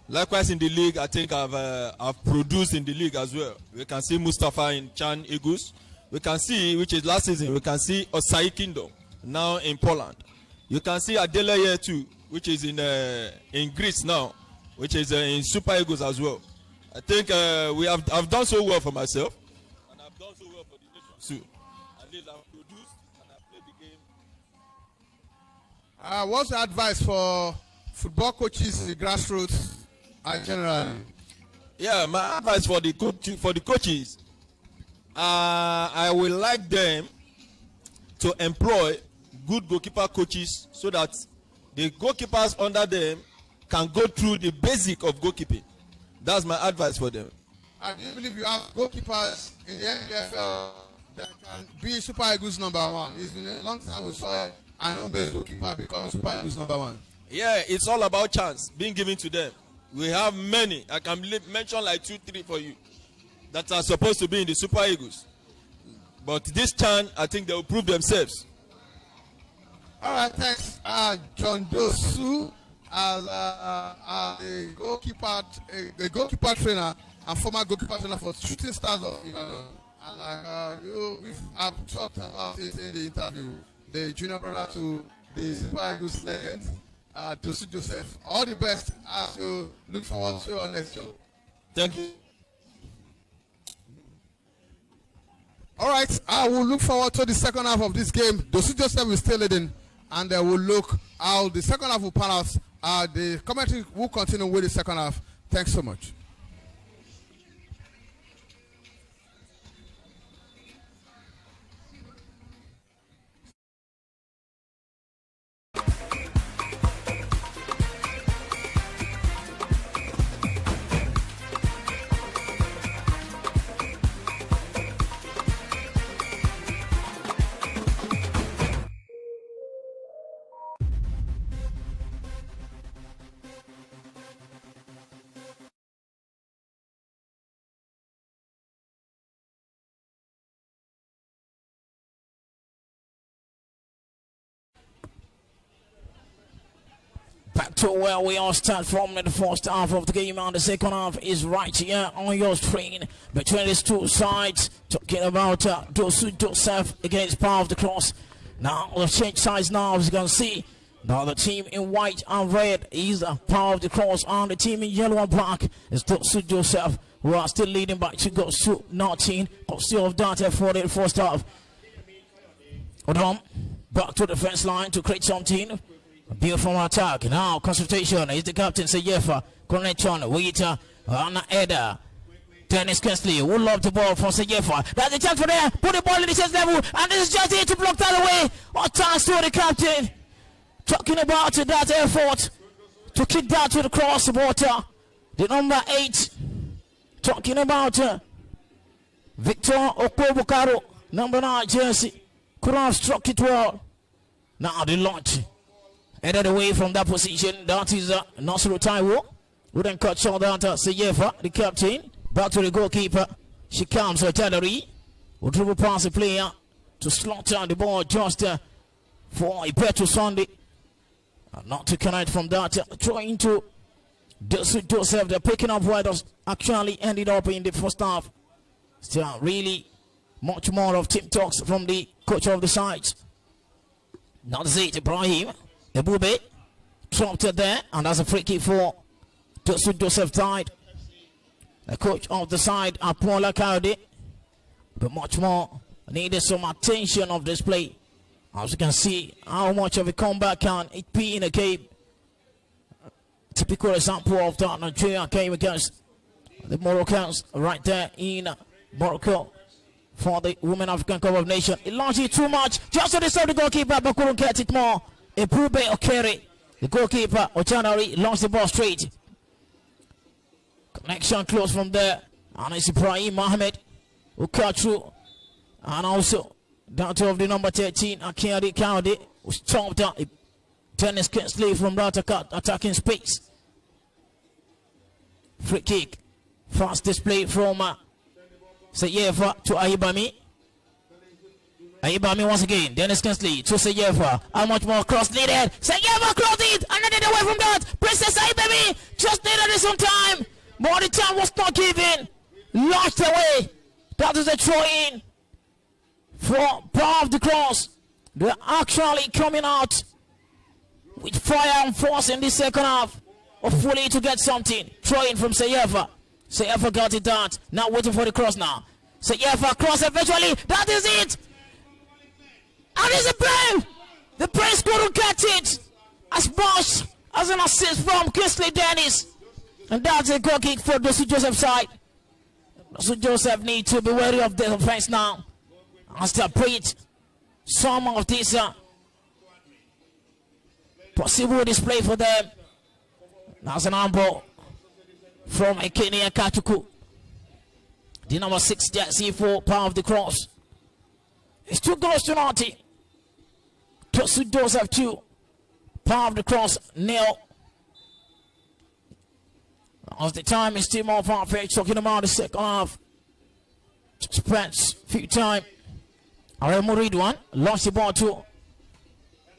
Likewise in the league, I think I've produced in the league as well. We can see Mustafa in Chan Eagles. We can see, which is last season, we can see Osai Kingdom now in Poland. You can see Adeleye too, which is in Greece now, which is in Super Eagles as well. I think I've done so well for myself, and I've done so well for the nation too. At least I've produced and I've played the game. What's the advice for football coaches in the grassroots generally? Yeah, my advice for the coaches, I will like them to employ good goalkeeper coaches so that the goalkeepers under them can go through the basic of goalkeeping. That's my advice for them. I do believe you have goalkeepers in the NFL that can be Super Eagles #1. It's been a long time we saw an home-based goalkeeper become Super Eagles #1. Yeah, it's all about chance being given to them. We have many. I can mention like 2, 3 for you that are supposed to be in the Super Eagles. But this time, I think they will prove themselves. All right, thanks, John Dosu, as a goalkeeper trainer and former goalkeeper trainer for Shooting Stars of Ibadan. And I've talked about it in the interview. The junior brother to the Super Eagles legend, Dosu Joseph. All the best as you look forward to your next show. Thank you. All right, I will look forward to the second half of this game. Dosu Joseph is still leading, and we'll look how the second half will pan out. The commentary will continue with the second half. Thanks so much. Back to where we all start from the first half of the game, and the second half is right here on your screen between these two sides. Talking about Dosu Joseph against Power of the Cross. Now we've changed sides now, as you can see. Now the team in white and red is Power of the Cross, and the team in yellow and black is Dosu Joseph, who are still leading by 2 goals to 19. Still of data for the first half. Odom back to the defense line to create something. A beautiful attack. Now concentration is the captain Seyefa. Connection with Anna Eda. Dennis Kinsley will love the ball from Seyefa. That's the chance for there. Put the ball in the chest level, and this is just here to block that away. What chance to the captain? Talking about that effort to kick that to the cross water. The number 8. Talking about Victor Okobukaro, number 9 jersey. Could have struck it well. Now the launch. Headed away from that position. That is Nasiru Taiwo. Wouldn't cut short that Seyefa, the captain. Back to the goalkeeper. She comes with Tadari. Will dribble past the player to slaughter the ball just for Ipetu Sunday. Not to connect from that. Trying to Dosu Joseph. They're picking up where it actually ended up in the first half. Still really much more of team talks from the coach of the side. Now the it, Ibrahim. Ebube dropped it there, and that's a free kick for Dosu Joseph side. The coach of the side, Apola Kaudi, but much more needed some attention of this play. As you can see, how much of a comeback can it be in a game. Typical example of that Nigeria game against the Moroccans right there in Morocco for the Women African Cup of Nations. It launched it too much, just to disturb the goalkeeper, but couldn't get it more. Ebube Okere, the goalkeeper, Ochanari, launched the ball straight. Connection close from there. And it's Ibrahim Mohamed who cut through. And also, down to of the number 13, Akiadi Kaudi, who stopped out. Dennis Kinsley from that attacking space. Free kick. Fast display from Seyefa to Ahibami. Ahibami once again. Dennis Kinsley to Seyefa. How much more cross needed? Seyefa crossed it! And then away from that. Princess Ahibami just needed it some time. But the time was not given. Lost away. That is a throw in for Power of the Cross. They're actually coming out with fire and force in the second half. Hopefully to get something. Throw in from Seyefa. Seyefa got it out. Now waiting for the cross now. Seyefa cross eventually. That is it. And it's a play. The Prince couldn't catch it. As much as an assist from Kinsley Dennis. And that's a goal kick for Dosu Joseph's side. Dosu Joseph needs to be wary of the offense now. And interpret some of this possible display for them. That's an handball from Ekene Katuku. The number 6 jersey for Power of the Cross. It's 2 goals to nothing. Dosu Joseph 2. Power of the cross, nil. As the time is still more far-fetched, talking about the second half. Spence, few time. Aremo read one, lost the ball to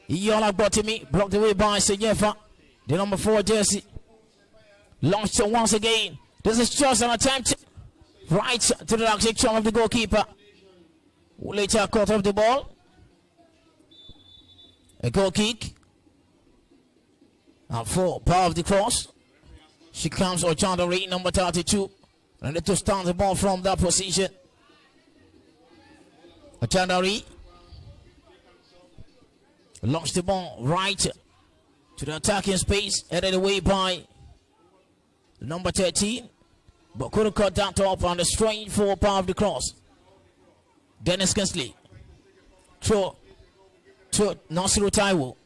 Yola Botimi, blocked away by Sejefa, the number 4 jersey. Launched it once again. This is just an attempt right to the last section of the goalkeeper. Who later caught up the ball. A goal kick. And for power of the cross. She comes Ochandari, number 32. And to start the ball from that position. Ochandari launched the ball right to the attacking space, headed away by number 13, but couldn't cut that top on the strain for power of the cross. Dennis Kinsley throw to Nasiru Taiwo,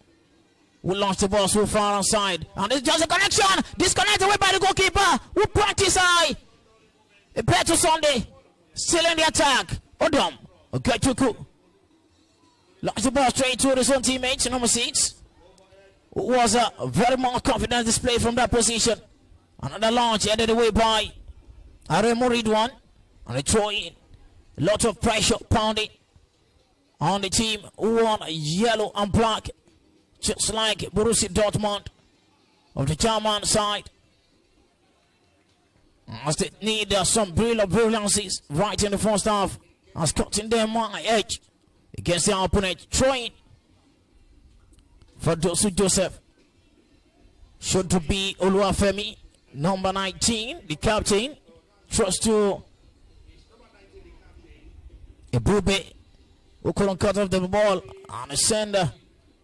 who launched the ball so far outside, and it's just a connection disconnected away by the goalkeeper who practiced high. A better Sunday still in the attack. Odom Okechuku launched the ball straight to his own teammate, number 6, who was a very more confident display from that position. Another launch headed away by Aremo Ridwan, and a throw in. A lot of pressure pounding on the team who won yellow and black, just like Borussia Dortmund of the German side. As they need some brilliances right in the first half, as cutting them on edge against their opponent. Throwing for Dosu Joseph should to be Oluwafemi, number 19, the captain. Throws to Ebube, who couldn't cut off the ball and send a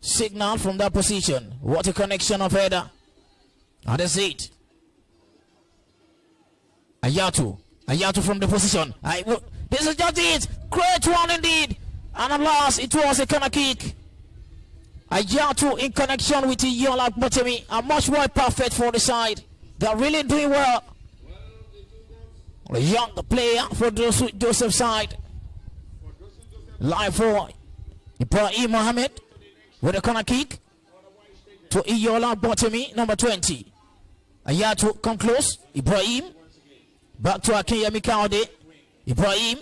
signal from that position. What a connection of header. And that's it. Ayatu from the position. This is just it. Great one indeed. And at last, it was a corner kick. Ayatu in connection with Yola Botemi are much more perfect for the side. They're really doing well. A young player for Joseph's side. Live for Ibrahim Mohamed with a corner kick to Yola Botemi, number 20. Ayatu come close. Ibrahim. Back to Akiyemi Kayode. Ibrahim.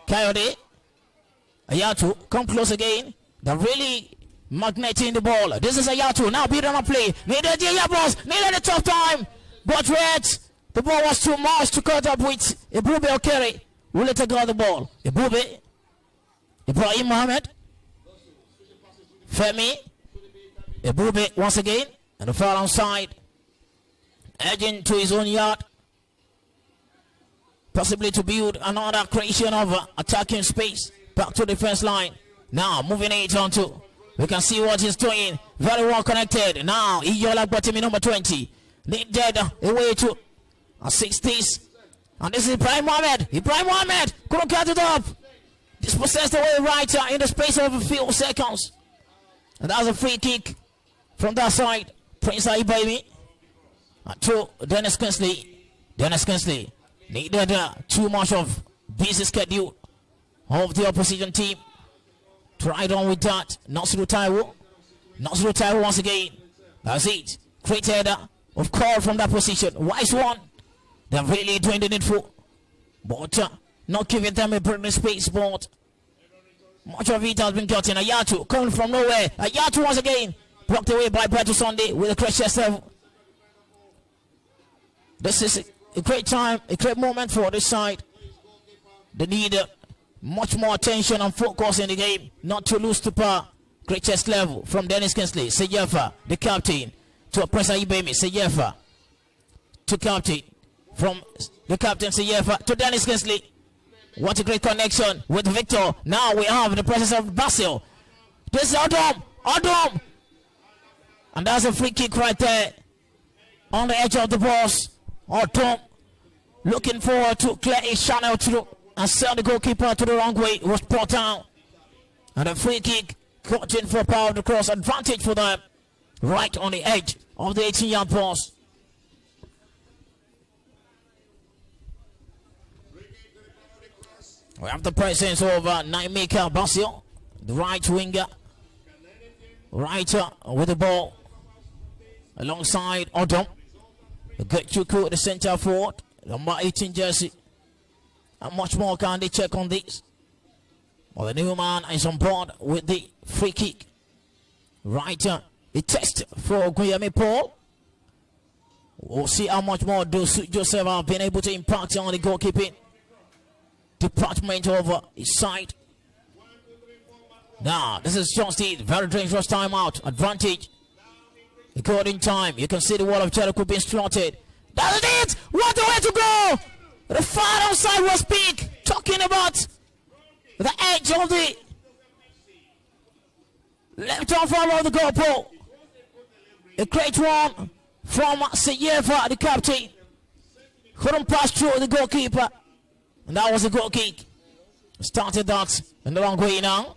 Kayode. Ayatu come close again. They're really magneting the ball. This is Ayatu. Now beat on a play. Needed a tough time. But red. The ball was too much to cut up with Ebube Okere. Who later got the ball. Ebube. Ibrahim Mohamed. Femi. Ebube once again. And the foul onside. Edging to his own yard. Possibly to build another creation of attacking space. Back to the defense line. Now moving it on to. We can see what he's doing. Very well connected. Now Iyola Botemi, number 20. Needed away to assist this. And this is Ibrahim Mohamed. Ibrahim Mohamed couldn't cut it up. Dispossessed away right in the space of a few seconds. And that's a free kick from that side. Prince Aibaimi to Dennis Kinsley. Dennis Kinsley needed too much of busy schedule of the opposition team to ride on with that. Nasiru Taiwo. Nasiru Taiwo once again. That's it. Great header of call from that position. Wise one. They're really doing the needful. But not giving them a breathing space. But much of it has been gotten. Ayatu coming from nowhere. Ayatu once again. Blocked away by Beto Sunday with a crash level. This is a great time, a great moment for this side. They need much more attention and focus in the game, not to lose to par. Great chest level from Dennis Kinsley. Seyefa, the captain, to Prince Ibemi. Seyefa to captain. From the captain Seyefa to Dennis Kinsley. What a great connection with Victor. Now we have the presence of Basil. This is Odom. And that's a free kick right there on the edge of the box. Odom looking forward to clear his channel through and send the goalkeeper to the wrong way. It was brought down. And a free kick caught in for power of the cross. Advantage for them right on the edge of the 18-yard box. We have the presence of Naimika Basio, the right winger. Right with the ball. Alongside Odom. Getchuku, the center forward. Number 18 jersey. How much more can they check on this? Well, the new man is on board with the free kick. Right, a test for Guillaume Paul. We'll see how much more Dosu Joseph have been able to impact on the goalkeeping department of his side. Now, this is just the very dangerous timeout advantage. According time, you can see the wall of Jericho being slotted. That's it! What a way to go! The far outside was big. Talking about the edge of the left arm follow the goal pole. A great one from Seyeva, the captain. Couldn't pass through the goalkeeper. And that was a goal kick. Started that in the wrong way now.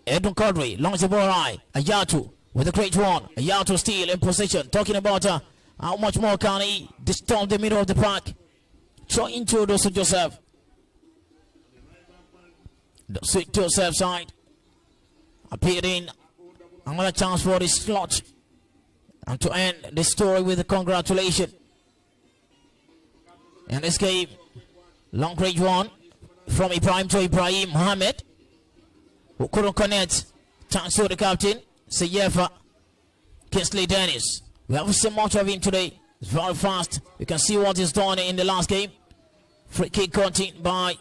Edwin Kodri launched the ball high. Ayatu with a great one. Ayatu still in possession. Talking about how much more can he disturb the middle of the park. Throw into Dosu Joseph. Dosu Joseph side. Appearing. Another chance for this slot. And to end the story with a congratulation. In this game, long range one from Ibrahim to Ibrahim Mohammed, who couldn't connect. Thanks to the captain, Seyefa Kingsley Dennis. We haven't seen much of him today. It's very fast. You can see what he's done in the last game. Free kick contained by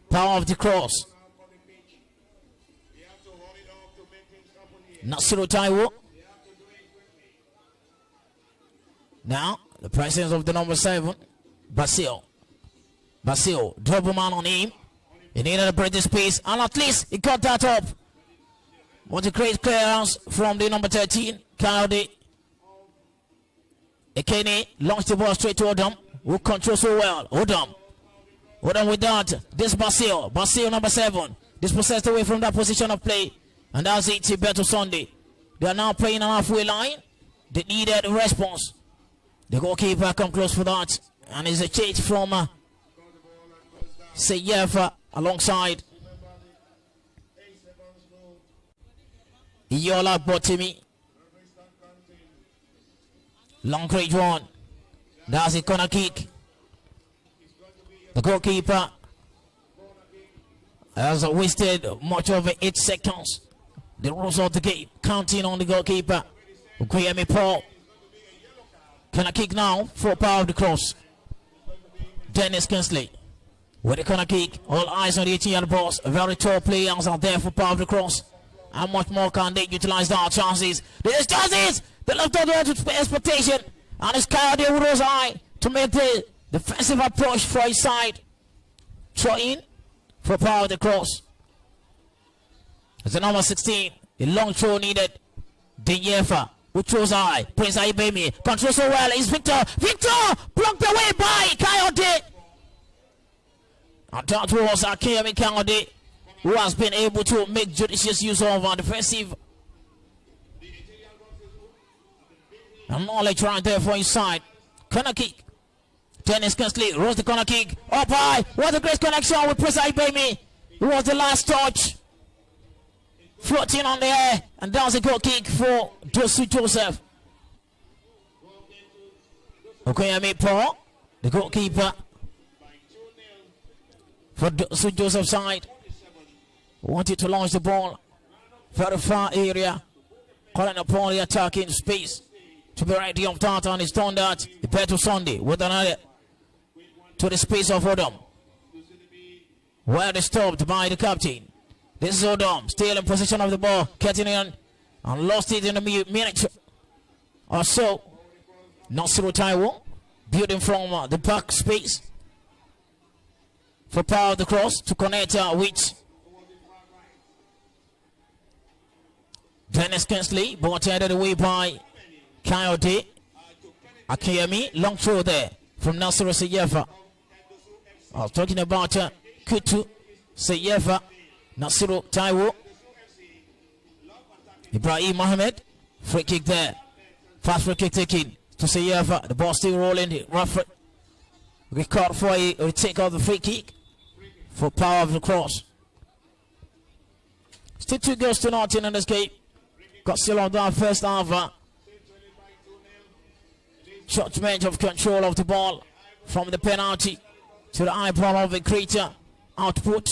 Power of the Cross. Nasiru Taiwo. Now, the presence of the number 7, Basil. Basil, double man on him. He needed a breathing space, and at least he got that up. What a great clearance from the number 13, Coyote. Ekene launched the ball straight to Odom, who controls so well. Odom with that. This Basil number 7, dispossessed away from that position of play. And that's it, Beto Sunday. They are now playing an halfway line. They needed a response. The goalkeeper come close for that. And it's a change from Seyefa alongside Yola Botimi. Long range one. That's a corner kick. The goalkeeper has wasted much of 8 seconds. The rules of the game, counting on the goalkeeper. Guillaume Paul. Corner kick now for Power of the Cross. Dennis Kingsley with the corner kick. All eyes on the 18-yard box. Very tall players are there for Power of the Cross. How much more can they utilize their chances? There's chances! They left out there to expectation. And it's Coyote with his eye to make the defensive approach for his side. Throw in for Power of the Cross. It's the number 16. The long throw needed. Dinyefa, who throws high. Prince Aibemi controls so well. It's Victor. Victor blocked away by Coyote. And that was Akemi Coyote, who has been able to make judicious use of our defensive and knowledge right there for his side. Corner kick. Dennis Kingsley rolls the corner kick. Up high. What a great connection with Prince Aibemi. It was the last touch. Floating on the air, and that was a goal kick for Dosu Joseph. Okoyemi Paul, the goalkeeper for Dosu Joseph's side, wanted to launch the ball very far area, calling upon the attacking space to be ready of that, and he's done that. Beto Sunday with another to the space of Odom, well disturbed by the captain. This is Odom, still in possession of the ball, getting in and lost it in a minute or so. Nasiru Taiwo, building from the back space for Power of the Cross to connect with Dennis Kingsley, but headed away by Coyote. Akemi, long throw there from Nasiru Seyefa. I was talking about Kutu Seyefa. Nasiru Taiwo. Ibrahim Mohammed. Free kick there. Fast free kick taken to Seyefa. The ball still rolling. Referee record for a take of the free kick. for Power of the Cross. Still 2 goals to nothing in this game. Got still on that first half. Short range of control of the ball from the penalty to the eyebrow of the creature. Output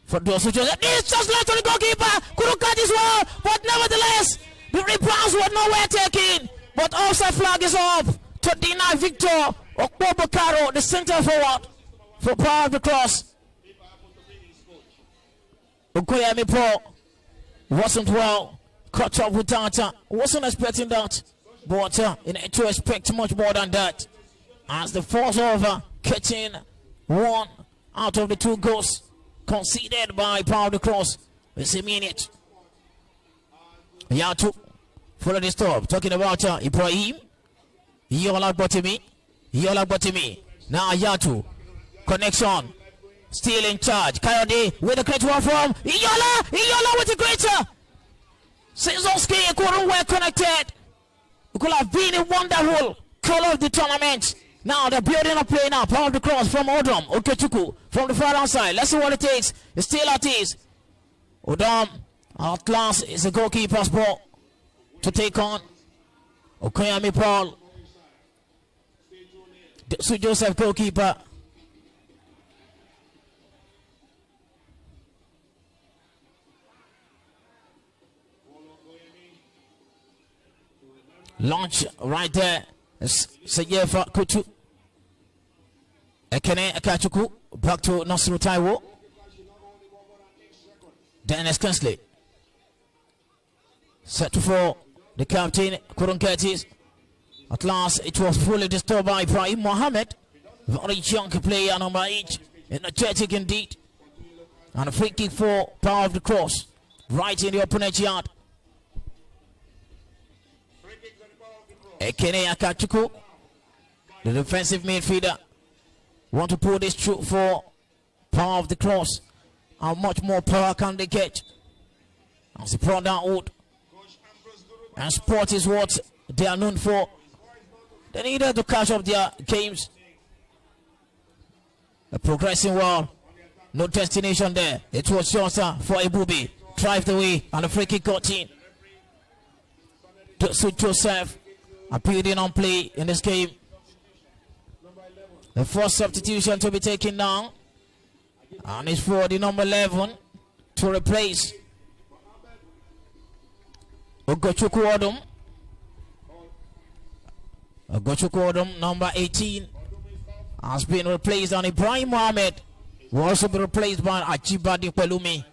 for Dosu. It's just left to the goalkeeper. Couldn't catch as well, but nevertheless, the rebounds were nowhere taken. But offside flag is up to deny Victor Okpobokaro, the centre forward for Power of the Cross. Okoyemi Paul wasn't well. Caught up with Tata. Wasn't expecting that. But in to expect much more than that. As the force over catching 1 out of the 2 goals conceded by Power of the Cross. It's a minute. Yatu follow the stop. Talking about Ibrahim. Yola Botimi. Now Yatu. Connection. Still in charge. Coyote with the great one from Iyola with the greater. Sezonski couldn't well connected. It could have been a wonderful color of the tournament. Now they're building a play now. Power of the Cross from Odom. Okechukwu from the far outside. Let's see what it takes. It's still at ease. Odom at last is a goalkeeper's ball to take on Okoyemi Paul. Dosu Joseph goalkeeper. Launch right there. Seyefa Kutu. Ekene Akachuku. Back to Nasiru Taiwo. Dennis Kinsley. Set for the captain. Couldn't get it. At last, it was fully disturbed by Ibrahim Mohammed. Very young player, number 8. Energetic indeed. And a free kick for Power of the Cross. Right in the opponent's yard. Ekene Akachuku, the defensive midfielder, want to pull this through for Power of the Cross. How much more power can they get? As they brought down wood. And sport is what they are known for. They needed to catch up their games. They're progressing well. No destination there. It was just for Ibubi. Drive the way and the free kick got in. Dosu Joseph appearing on play in this game. The first substitution to be taken down, and it's for the number 11 to replace Ogochukwu Odom, number 18, has been replaced, and Ibrahim Mohammed will also be replaced by Ajibade Pelumi.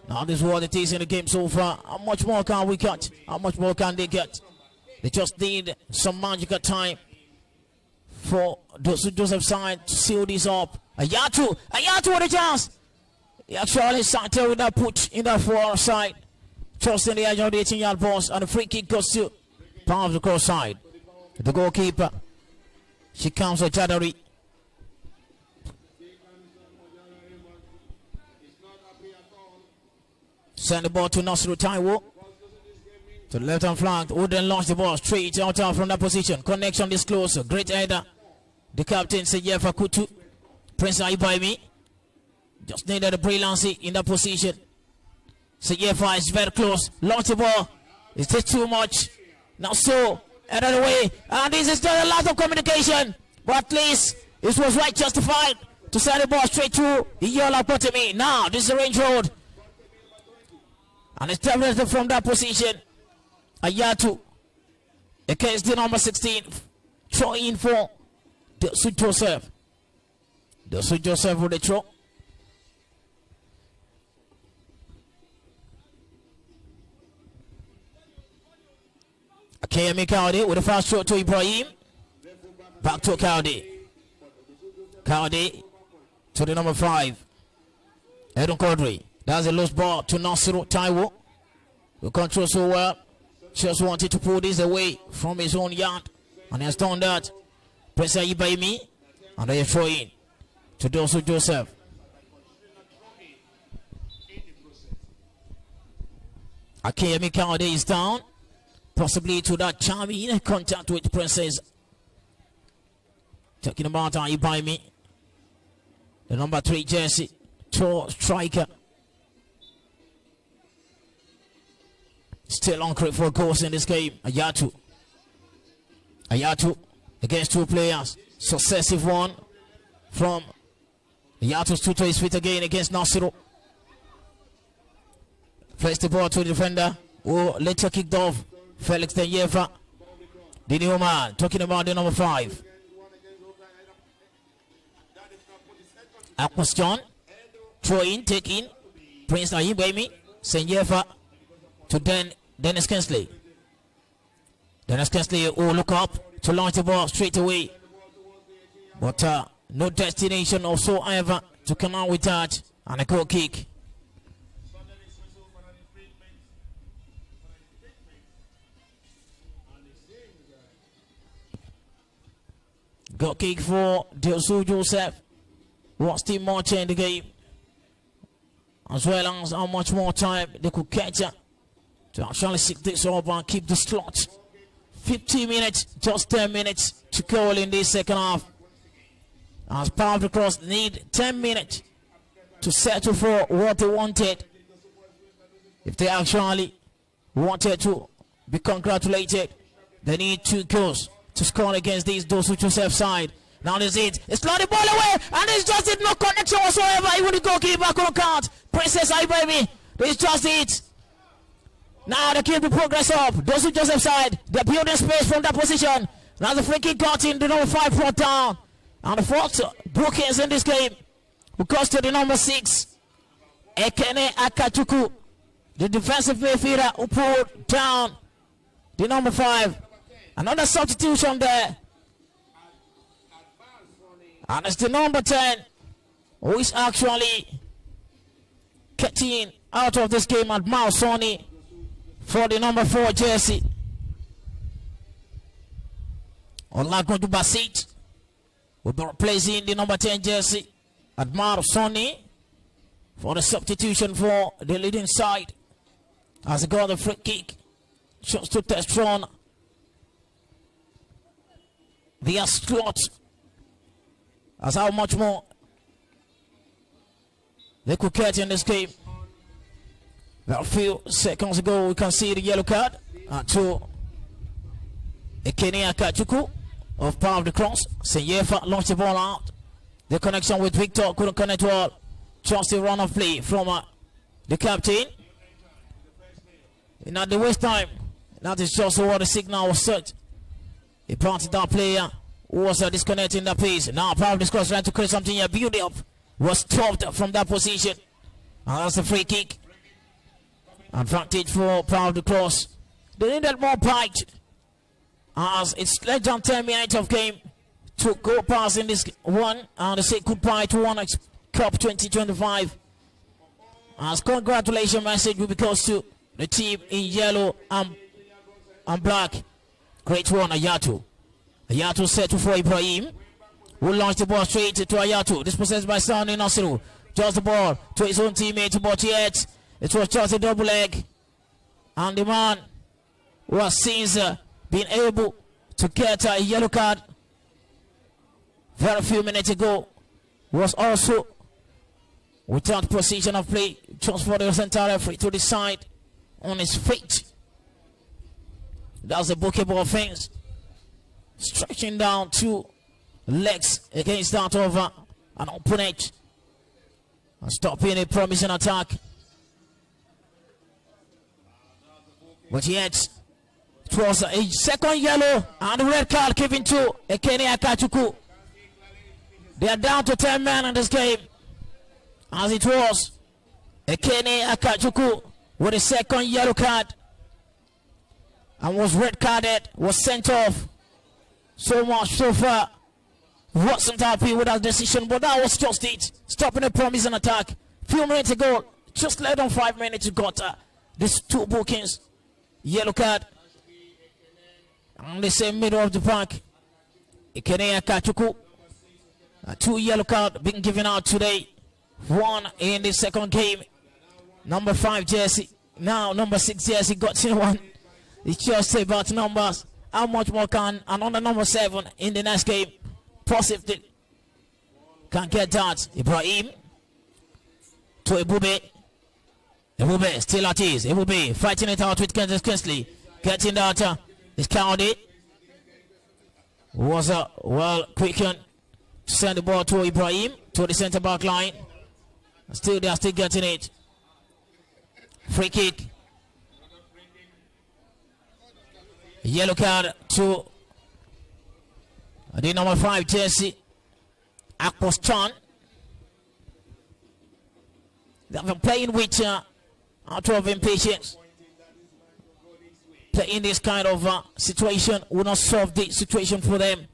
Now this is what it is in the game so far. How much more can we get? How much more can they get? They just need some magical time for Dosu Joseph's side to seal this up. Ayatu with a chance. He actually started with that put in that far side. Just in the edge of the 18-yard box, and the free kick goes to Power of the Cross side. The goalkeeper, she comes with Jadari. Send the ball to Nasiru Taiwo. To the left hand flank. Would then launch the ball straight out from that position. Connection is close. Great header. The captain Seyefa Kutu. Prince Aibaimi. Just needed a brilliancy in that position. Seyefa is very close. Launch the ball. Is this too much? Now so. Out of the way. And this is just a lot of communication. But at least it was right justified to send the ball straight to Iyola Potemi. Now this is the range road. And established from that position. Ayatu against the number 16. Throw in for Dosu Joseph. Dosu Joseph with the throw. Akemi Kaudi with a fast throw to Ibrahim. Back to Kaudi. Kaudi to the number 5. Edon Kodri. That's a loose ball to Nasiru Taiwo. Who controls so well. Just wanted to pull this away from his own yard. And he has done that. Pressure Ibaimi. And they throw in to Dosu Joseph. Akemi Kaude is down. Possibly to that charming contact with Princess. Talking about Ibaimi. The number 3 jersey, tall striker. Still on credit for goals in this game. Ayatu against 2 players. Successive one from Ayatu's to his feet again against Nasiru. Plays the ball to the defender. Oh, later kicked off. Felix Tenyeva. The new man talking about the number 5. Aquas John. Throw in, take in. Prince Nahim Baimi. Tenyeva to Dennis Kinsley. Dennis Kinsley will look up to launch the ball straight away. But no destination or so ever to come out with that. And a goal kick. Goal kick for Dosu Joseph. What's the more in the game? As well as how much more time they could catch up to actually stick this up and keep the slot. 15 minutes, just 10 minutes to go in this second half. As Power of the Cross need 10 minutes to settle for what they wanted. If they actually wanted to be congratulated, they need 2 goals to score against these Dosu Joseph side. Now this is it. It's not the ball away, and it's just it. No connection whatsoever. Even the goalkeeper couldn't count. Princess I baby. This is just it. Now they keep the progress up. Dosu Joseph side. They're building space from that position. Now the free kick got in. The number 5 brought down. And the 4th bookings in this game will cost to the number 6. Ekene Akachuku. The defensive midfielder who pulled down the number 5. Another substitution there. And it's the number 10 who is actually getting out of this game at Mausoni for the number 4 jersey. Olagunju Basit will be replacing the number 10 jersey at Mausoni for the substitution for the leading side. As he got the free kick, shots to Testron. The slot. As how much more they could catch in this game. A few seconds ago, we can see the yellow card to Ekene Akachuku of Power of the Cross. Senyefa launched the ball out. The connection with Victor couldn't connect well. Just a run of play from the captain. And at the waste time, that is just what the signal was set. He planted that player who was disconnecting the pace. Now Power of the Cross trying to create something here. Build up. Was stopped from that position. And that's a free kick. Advantage for Power of the Cross. They needed more bite. As it's less than 10 minutes of game to go past in this one. And they say goodbye to One Cup 2025. As congratulations message will be goes to the team in yellow and black. Great one, Ayatu. Ayatu set to for Ibrahim. Will launch the ball straight to Ayatu. Dispossessed by Sani Nasiru. Just the ball to his own teammate, but yet it was just a double leg. And the man who has since been able to get a yellow card very few minutes ago was also without position of play, just for the center referee to decide on his feet. That's a bookable offense. Stretching down 2 legs against that of an opponent. And stopping a promising attack. But yet, it was a second yellow and a red card given to Ekene Akachuku. They are down to 10 men in this game. As it was, Ekene Akachuku with a second yellow card. And was red carded, was sent off. So much so far. Wasn't happy with that decision, but that was just it. Stopping a promising attack. Few minutes ago, just less than 5 minutes, you got these 2 bookings. Yellow card. And the same middle of the park. Ekene Akachuku. 2 yellow cards being given out today. 1 in the second game. Number 5 jersey. Now number 6 jersey got one. It's just about numbers. How much more can another number 7 in the next game possibly Can't get that. Ibrahim to Ebube. Ebube still at ease. Ebube fighting it out with Kinsley. Getting that. Is County. Was well quickened to send the ball to Ibrahim to the center back line. Still, they are still getting it. Free kick. Yellow card to the number 5 jersey, Akpostan. They have been playing with out of impatience. Playing this kind of situation will not solve the situation for them.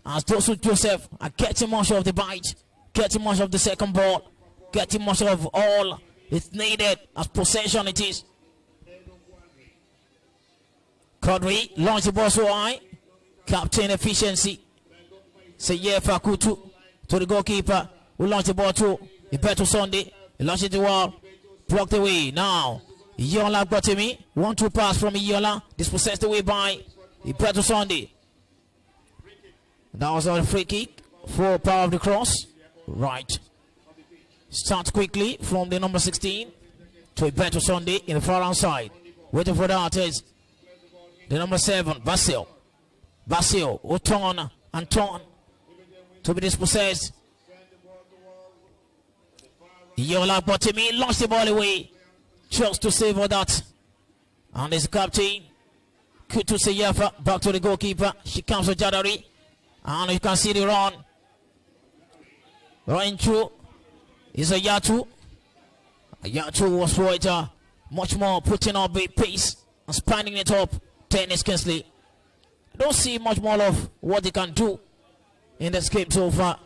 As Dosu Joseph are getting much of the bite, getting much of the second ball, getting much of all it's needed as possession it is. Kodri launch the ball so high. Captain efficiency. Say yeah, Fakutu to the goalkeeper. We launch the ball to Ibeto Sunday. He launches the wall. Blocked away. Now Iola got to me. 1-2 pass from Iola. Dispossessed away by Ibeto Sunday. That was a free kick for power of the cross. Right. Start quickly from the number 16 to Ibeto Sunday in the far hand side. Waiting for that is the number 7, Basil. Basil, Oton, Anton to be dispossessed. Yola Botemi launched the ball away. Chose to save all that. And his captain, Kutu Seyafa, back to the goalkeeper. She comes with Jadari. And you can see the run. Running through is a Yatu. Yatu was for it much more putting up a pace and spanning it up. Tennis Kinsley. I don't see much more of what they can do in this game so far.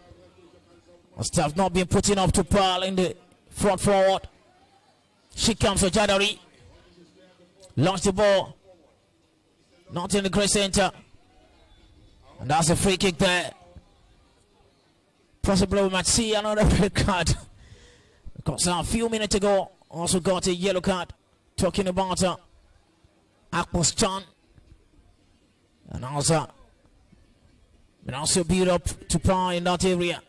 Must have not been putting up to par in the front forward. She comes to Jadari. Launch the ball. Not in the great center. And that's a free kick there. Possibly we might see another red card. Because a few minutes ago, also got a yellow card. Talking about Akpos-chan. And also build up to par in that area.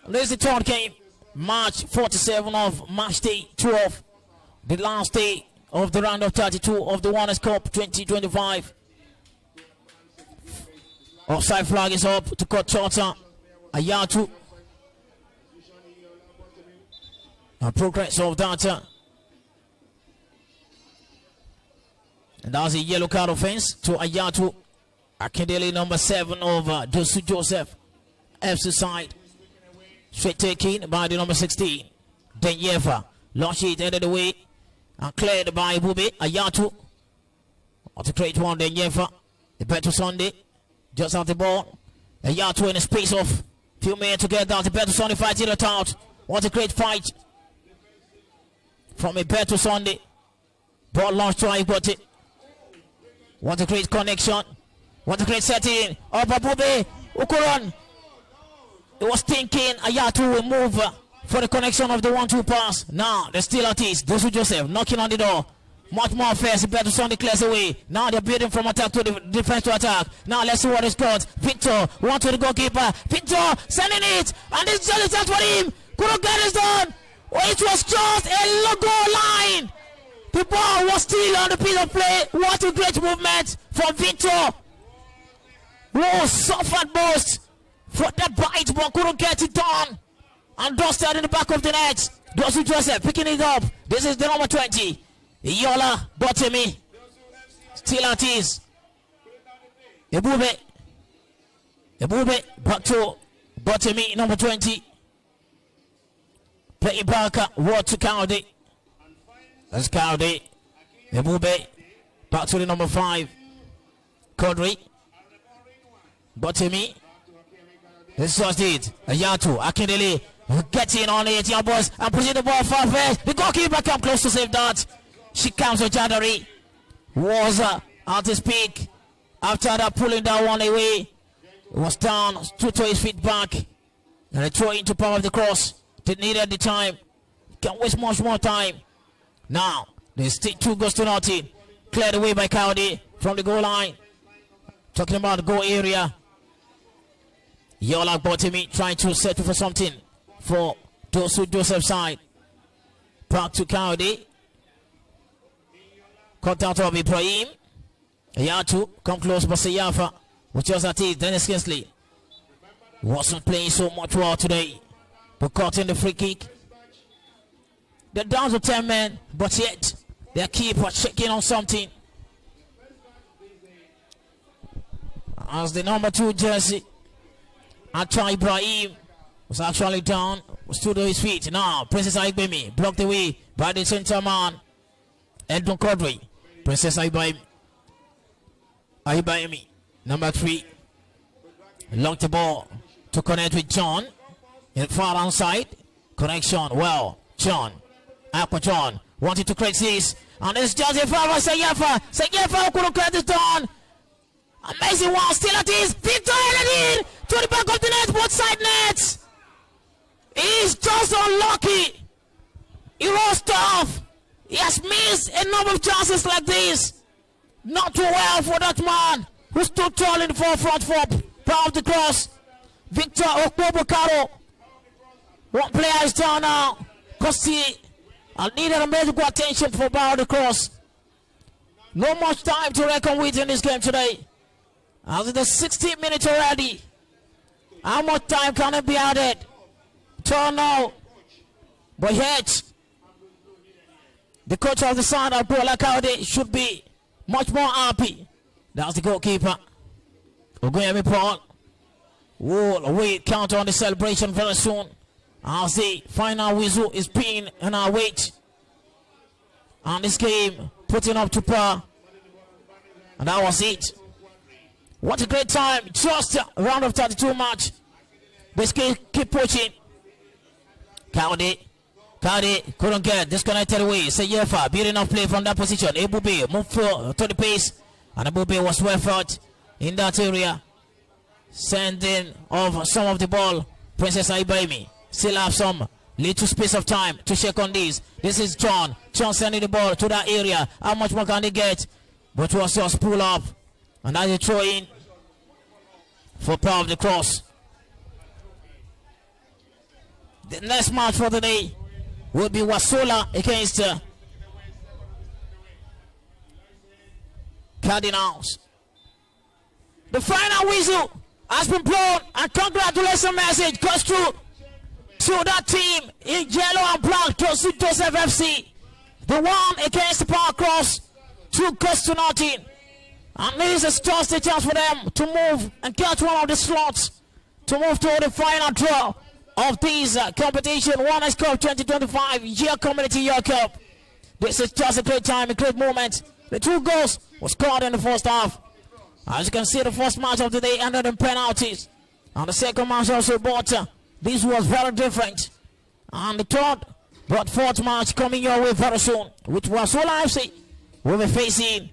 This is the third game. March 47 of match day 12. The last day of the round of 32 of the Winners' Cup 2025. Offside flag is up to cut shorter. Ayatu. And progress of that. And that's a yellow card offense to Ayatu. Akindele number 7 of Dosu Joseph. FC side. Straight taken by the number 16. Then Yefa. Launch it end of the way. And cleared by Bube. Ayatu. What a great one then Yefa. The better Sunday. Just out the ball. Ayatu in a space of few minutes to get down. The better Sunday fighting it out. What a great fight. From a better Sunday. Ball launched to Ayatu. What a great connection. What a great setting. Up Abube. Ukuron. It was thinking Ayatu will move for the connection of the 1-2 pass. Now they're still at ease. Dosu Joseph knocking on the door. Much more fast. Better Sunday clears away. Now they're building from attack to the defense to attack. Now let's see what is got. Victor. One to the goalkeeper. Victor sending it. And this is just for him. Couldn't get it done. Oh, it was just a logo line. The ball was still on the piece of play. What a great movement from Victor. Oh, suffered most for that bite, but couldn't get it done. And dusted in the back of the net. Dosu Joseph picking it up. This is the number 20. Yola Botemi. Still at ease. Ebube. Ebube back to Botemi, number 20. Playing back. Ward to Cowdy. That's Cowdy. Ebube. Back to the number 5. Kodri. Botemi. This was it. Ayatu. Akindele. Getting on it, young boys. And pushing the ball far fetched. The goalkeeper come close to save that. She comes with Jadari. Was at his peak. After that, pulling that one away. It was down. Stood to his feet back. And a throw into power of the cross. Didn't need at the time. Can't waste much more time. Now, there's still 2 goals to nothing. Cleared away by Cowdy from the goal line. Talking about the goal area. Yola Botemi trying to settle for something for Dosu Joseph side. Back to County. Cut out of Ibrahim. Ayatu come close, but Sayafa, which was at it. Dennis Kinsley wasn't playing so much well today, but caught in the free kick. They're down to 10 men, but yet their keeper checking on something. As the number 2 jersey, Atra Ibrahim was actually down, stood on his feet. Now, Princess Aibemi blocked away by the center man, Edmund Cordray. Princess Aibemi, number 3, locked the ball to connect with John in far outside. Connection, well, John, Aqua John wanted to create this, and it's just a foul by Sayefa couldn't get it done. Amazing one, still at his Victor Eladin to the back of the net, both side nets. He's just unlucky. He was tough. He has missed a number of chances like this. Not too well for that man who stood tall in the forefront for power of the cross. Victor Okobokaro. One player is down now. Kosti needed a medical attention for power of the cross. No much time to reckon with in this game today. After the 16th minute already. How much time can it be added? Don't know. But yet, the coach of the side of Bola Kaude should be much more happy. That's the goalkeeper. Ogunyemi Paul will await count on the celebration very soon. As the final whistle is being in our wait. And this game putting up to par. And that was it. What a great time. Just a round of 32 match. This game keep pushing. Kaude couldn't get disconnected away. Sayefa, beat enough play from that position. Ebube moved to the pace. And Ebube was well fought in that area. Sending off some of the ball. Princess Aibaimi still have some little space of time to check on this. This is John. John sending the ball to that area. How much more can they get? But was just pull up. And now they throw in for power of the cross. The next match for the day will be Wasola against Cardinals. The final whistle has been blown, and congratulations message goes through to that team in yellow and black, Joseph FC. The one against the Power Cross, 2 goes to nothing. And this is just a chance for them to move and get one of the slots to move to the final draw of this competition, One Ice Cup 2025 Year Community Year Cup. This is just a great time, a great moment. The 2 goals were scored in the first half. As you can see, the first match of the day ended in penalties. And the second match also, but this was very different. And the third but fourth match coming your way very soon, which was Wasola FC will be facing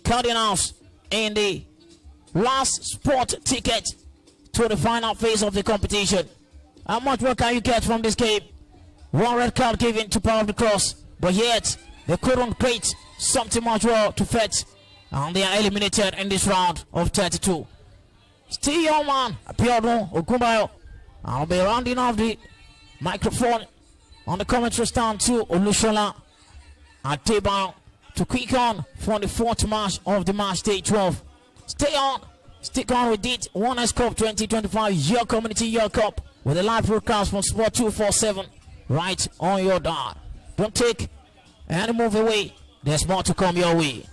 Cardinals in the last sport ticket to the final phase of the competition. How much more can you get from this game? 1 red card given to Power of the Cross, but yet they couldn't create something much more to fetch, and they are eliminated in this round of 32. Still your man, Apiodun Ogunbayo. I'll be rounding off the microphone on the commentary stand to Olushola Adebayo to quick on for the 4th match of the match day 12. Stay on, stick on with it. One Ice Cup 2025 Year Community Year Cup with a live broadcast from Sport 247 right on your dial. Don't take any move away. There's more to come your way.